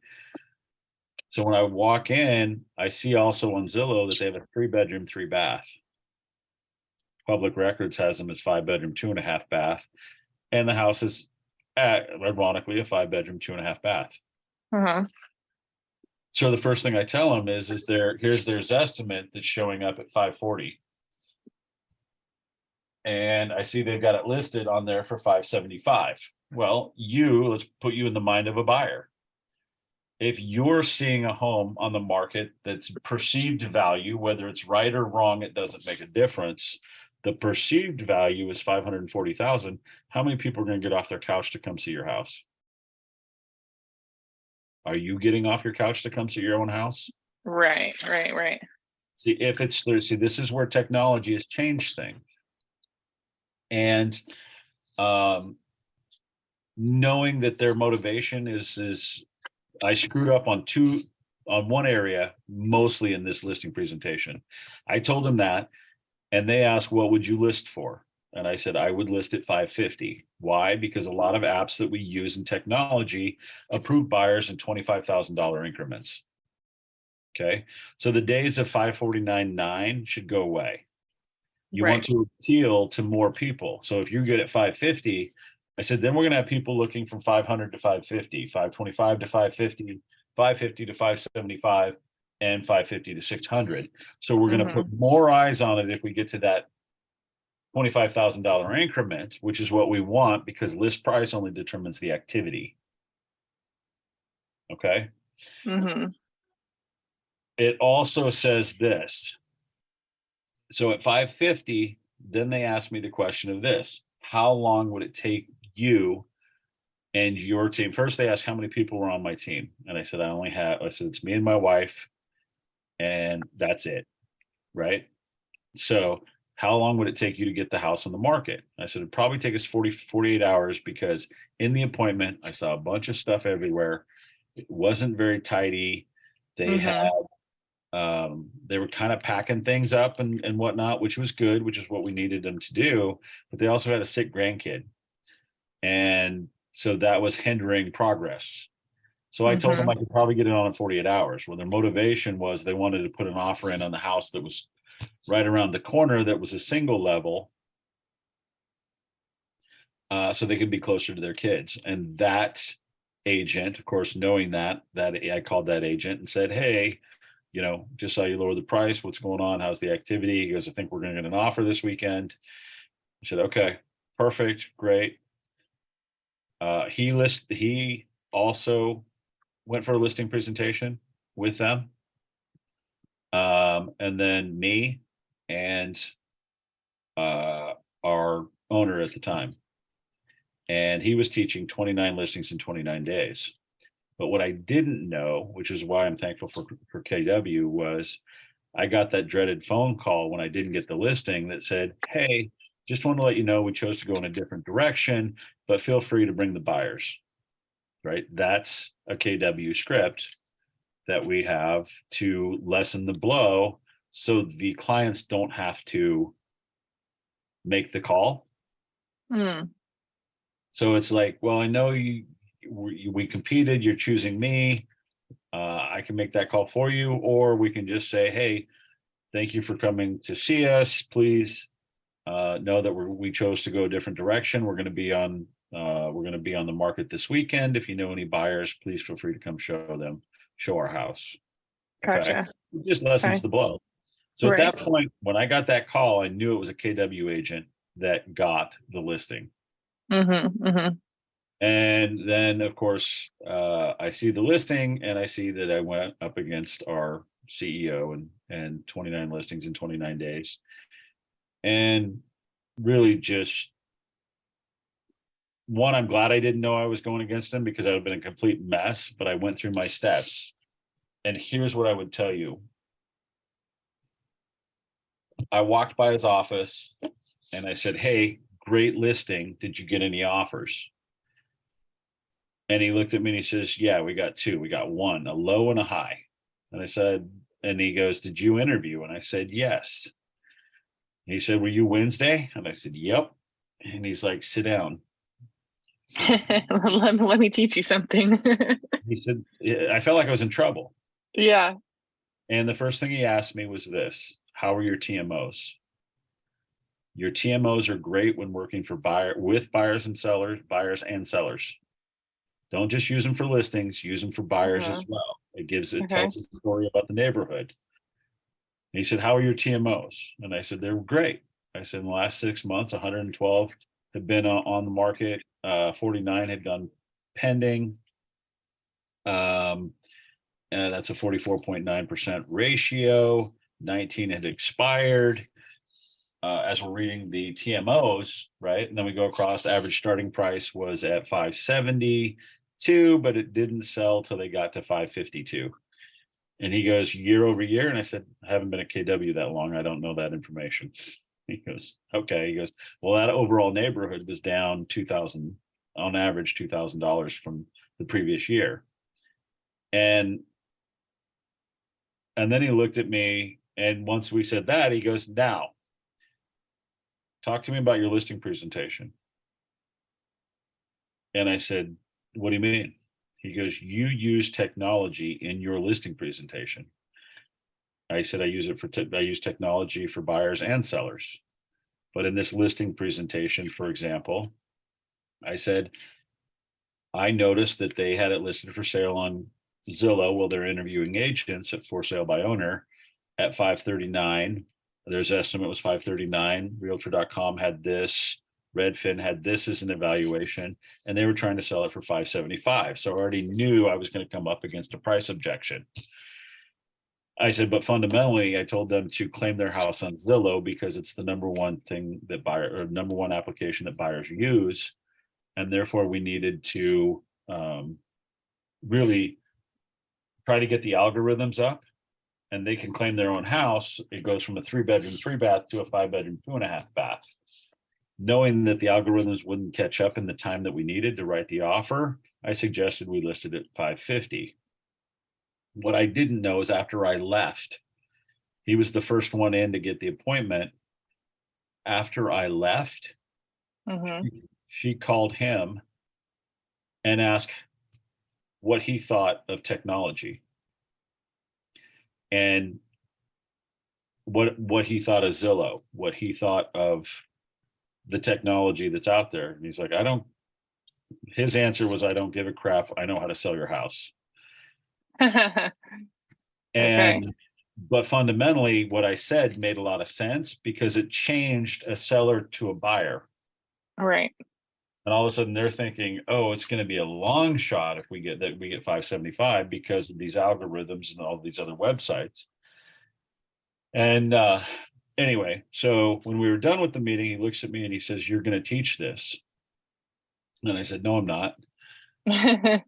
So when I walk in, I see also on Zillow that they have a 3-bedroom, 3-bath. Public Records has them as 5-bedroom, 2.5 bath, and the house is ironically a 5-bedroom, 2.5 bath. Uh-huh. So the first thing I tell them is here's their estimate that's showing up at 540. And I see they've got it listed on there for 575. Well, let's put you in the mind of a buyer. If you're seeing a home on the market that's perceived value, whether it's right or wrong, it doesn't make a difference. The perceived value is 540,000. How many people are going to get off their couch to come see your house? Are you getting off your couch to come see your own house? Right. See, this is where technology has changed things. And knowing that their motivation is I screwed up on one area, mostly in this listing presentation. I told them that, and they asked, what would you list for? And I said, I would list at 550. Why? Because a lot of apps that we use in technology approve buyers in $25,000 increments. Okay. So the days of 549.9 should go away. You want to appeal to more people. So if you get at 550, I said, then we're going to have people looking from 500 to 550, 525 to 550, 550 to 575, and 550 to 600. So we're going to put more eyes on it if we get to that $25,000 increment, which is what we want because list price only determines the activity. Okay. It also says this. So at 550, then they asked me the question of this: how long would it take you and your team? First, they asked how many people were on my team. And I said, I said, it's me and my wife, and that's it. Right. So how long would it take you to get the house on the market? I said, it'd probably take us 48 hours, because in the appointment, I saw a bunch of stuff everywhere. It wasn't very tidy. They had, they were kind of packing things up and whatnot, which was good, which is what we needed them to do. But they also had a sick grandkid. And so that was hindering progress. So I told them I could probably get it on in 48 hours. Well, their motivation was they wanted to put an offer in on the house that was right around the corner, that was a single level, so they could be closer to their kids. And that agent, of course, knowing that I called that agent and said, hey, you know, just saw you lower the price. What's going on? How's the activity? He goes, I think we're going to get an offer this weekend. I said, okay, perfect, great. He also went for a listing presentation with them. And then me and our owner at the time. And he was teaching 29 listings in 29 days. But what I didn't know, which is why I'm thankful for KW, was I got that dreaded phone call when I didn't get the listing that said, hey, just want to let you know we chose to go in a different direction, but feel free to bring the buyers, right? That's a KW script that we have to lessen the blow so the clients don't have to make the call. So it's like, well, I know we competed, you're choosing me. I can make that call for you, or we can just say, hey, thank you for coming to see us. Please know that we chose to go a different direction. We're going to be on the market this weekend. If you know any buyers, please feel free to come show our house. Gotcha. It just lessens the blow. So Right. at that point, when I got that call, I knew it was a KW agent that got the listing. And then, of course, I see the listing and I see that I went up against our CEO and 29 listings in 29 days. And really just, one, I'm glad I didn't know I was going against him, because I would have been a complete mess, but I went through my steps. And here's what I would tell you. I walked by his office and I said, hey, great listing. Did you get any offers? And he looked at me and he says, yeah, we got two. We got one, a low and a high. And I said, and he goes, did you interview? And I said, yes. He said, were you Wednesday? And I said, yep. And he's like, sit down. Let me teach you something. He said, I felt like I was in trouble. Yeah. And the first thing he asked me was this: how are your TMOs? Your TMOs are great when working with buyers and sellers. Don't just use them for listings, use them for buyers as well. It tells us a story about the neighborhood. And he said, how are your TMOs? And I said, they're great. I said, in the last 6 months, 112 have been on the market. 49 had gone pending. And that's a 44.9% ratio. 19 had expired. As we're reading the TMOs, right? And then we go across, average starting price was at 572, but it didn't sell till they got to 552. And he goes, year over year. And I said, I haven't been at KW that long. I don't know that information. He goes, okay. He goes, well, that overall neighborhood was down $2,000, on average $2,000 from the previous year. And then he looked at me, and once we said that, he goes, now, talk to me about your listing presentation. And I said, what do you mean? He goes, you use technology in your listing presentation. I said, I use technology for buyers and sellers. But in this listing presentation, for example, I said, I noticed that they had it listed for sale on Zillow while they're interviewing agents at for sale by owner at 539. Their estimate was 539. Realtor.com had this. Redfin had this as an evaluation, and they were trying to sell it for 575. So I already knew I was going to come up against a price objection. I said, but fundamentally, I told them to claim their house on Zillow because it's the number one thing that number one application that buyers use. And therefore we needed to really try to get the algorithms up and they can claim their own house, it goes from a 3-bedroom, 3-bath to a 5-bedroom, 2.5 bath. Knowing that the algorithms wouldn't catch up in the time that we needed to write the offer, I suggested we listed it 550. What I didn't know is after I left, he was the first one in to get the appointment. After I left, Mhm. she called him and asked what he thought of technology and what he thought of Zillow, what he thought of the technology that's out there. And he's like, his answer was, I don't give a crap. I know how to sell your house. Okay. And but fundamentally, what I said made a lot of sense because it changed a seller to a buyer. Right. And all of a sudden they're thinking, oh, it's going to be a long shot if we get 575 because of these algorithms and all these other websites. And anyway, so when we were done with the meeting, he looks at me and he says, you're going to teach this. And I said, no, I'm not. And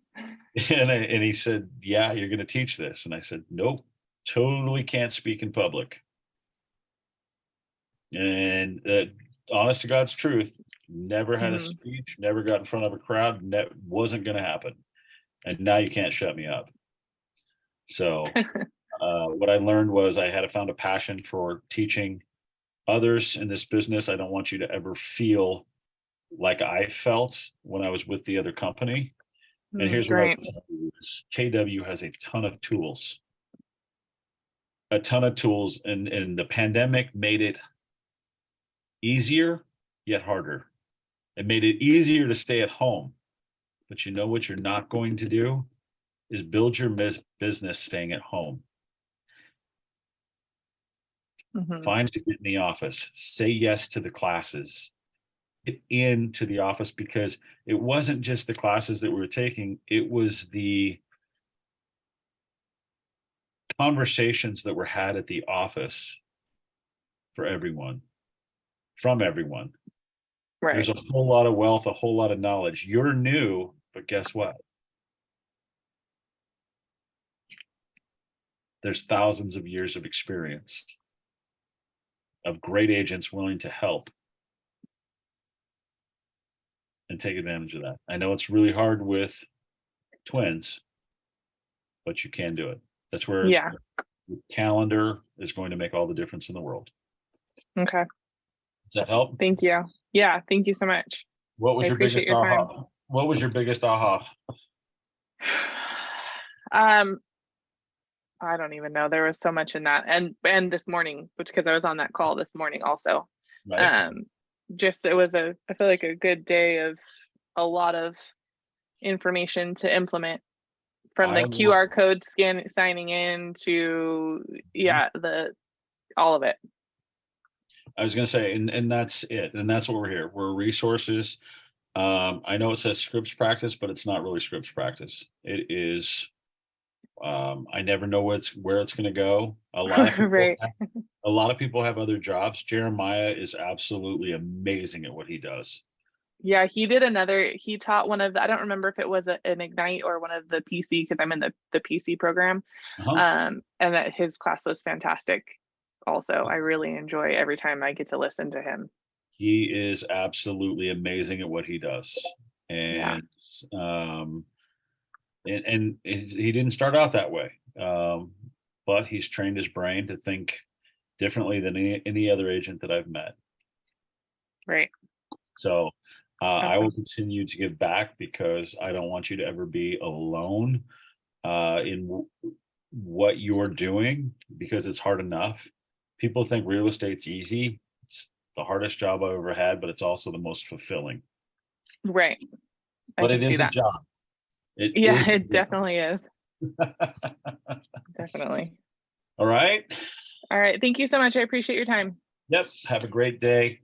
he said, yeah, you're going to teach this. And I said, nope, totally can't speak in public. And honest to God's truth, never had a Mhm. speech, never got in front of a crowd, wasn't going to happen. And now you can't shut me up. So what I learned was I had found a passion for teaching others in this business. I don't want you to ever feel like I felt when I was with the other company. And here's what I Great. would tell you is KW has a ton of tools. And the pandemic made it easier yet harder. It made it easier to stay at home. But you know what you're not going to do is build your business staying at home. Mhm. Find to get in the office, say yes to the classes, get into the office, because it wasn't just the classes that we were taking, it was the conversations that were had at the office for everyone, from everyone. Right. There's a whole lot of wealth, a whole lot of knowledge. You're new, but guess what? There's thousands of years of experience of great agents willing to help and take advantage of that. I know it's really hard with twins, but you can do it. That's where Yeah. the calendar is going to make all the difference in the world. Okay. Does that help? Thank you. Yeah. Thank you so much. What was I your appreciate biggest your time. aha? What was your biggest aha? I don't even know. There was so much in that. And this morning, because I was on that call this morning also. Right? Just it was I feel like a good day of a lot of information to implement, from the QR code signing in to all of it. I was going to say, and that's it. And that's what we're here. We're resources. I know it says Scripps Practice, but it's not really Scripps Practice. It is, I never know where it's going to go. A lot of people, Right. a lot of people have other jobs. Jeremiah is absolutely amazing at what he does. Yeah, he taught one of the, I don't remember if it was an Ignite or one of the PC, because I'm in the PC program. And that his class was fantastic. Also, I really enjoy every time I get to listen to him. He is absolutely amazing at what he does. Yeah. And he didn't start out that way. But he's trained his brain to think differently than any other agent that I've met. Right. So I Okay. will continue to give back, because I don't want you to ever be alone in what you're doing, because it's hard enough. People think real estate's easy. It's the hardest job I've ever had, but it's also the most fulfilling. Right. But it can see is a that. job. Yeah, it definitely is. Definitely. All right. All right. Thank you so much. I appreciate your time. Yep. Have a great day.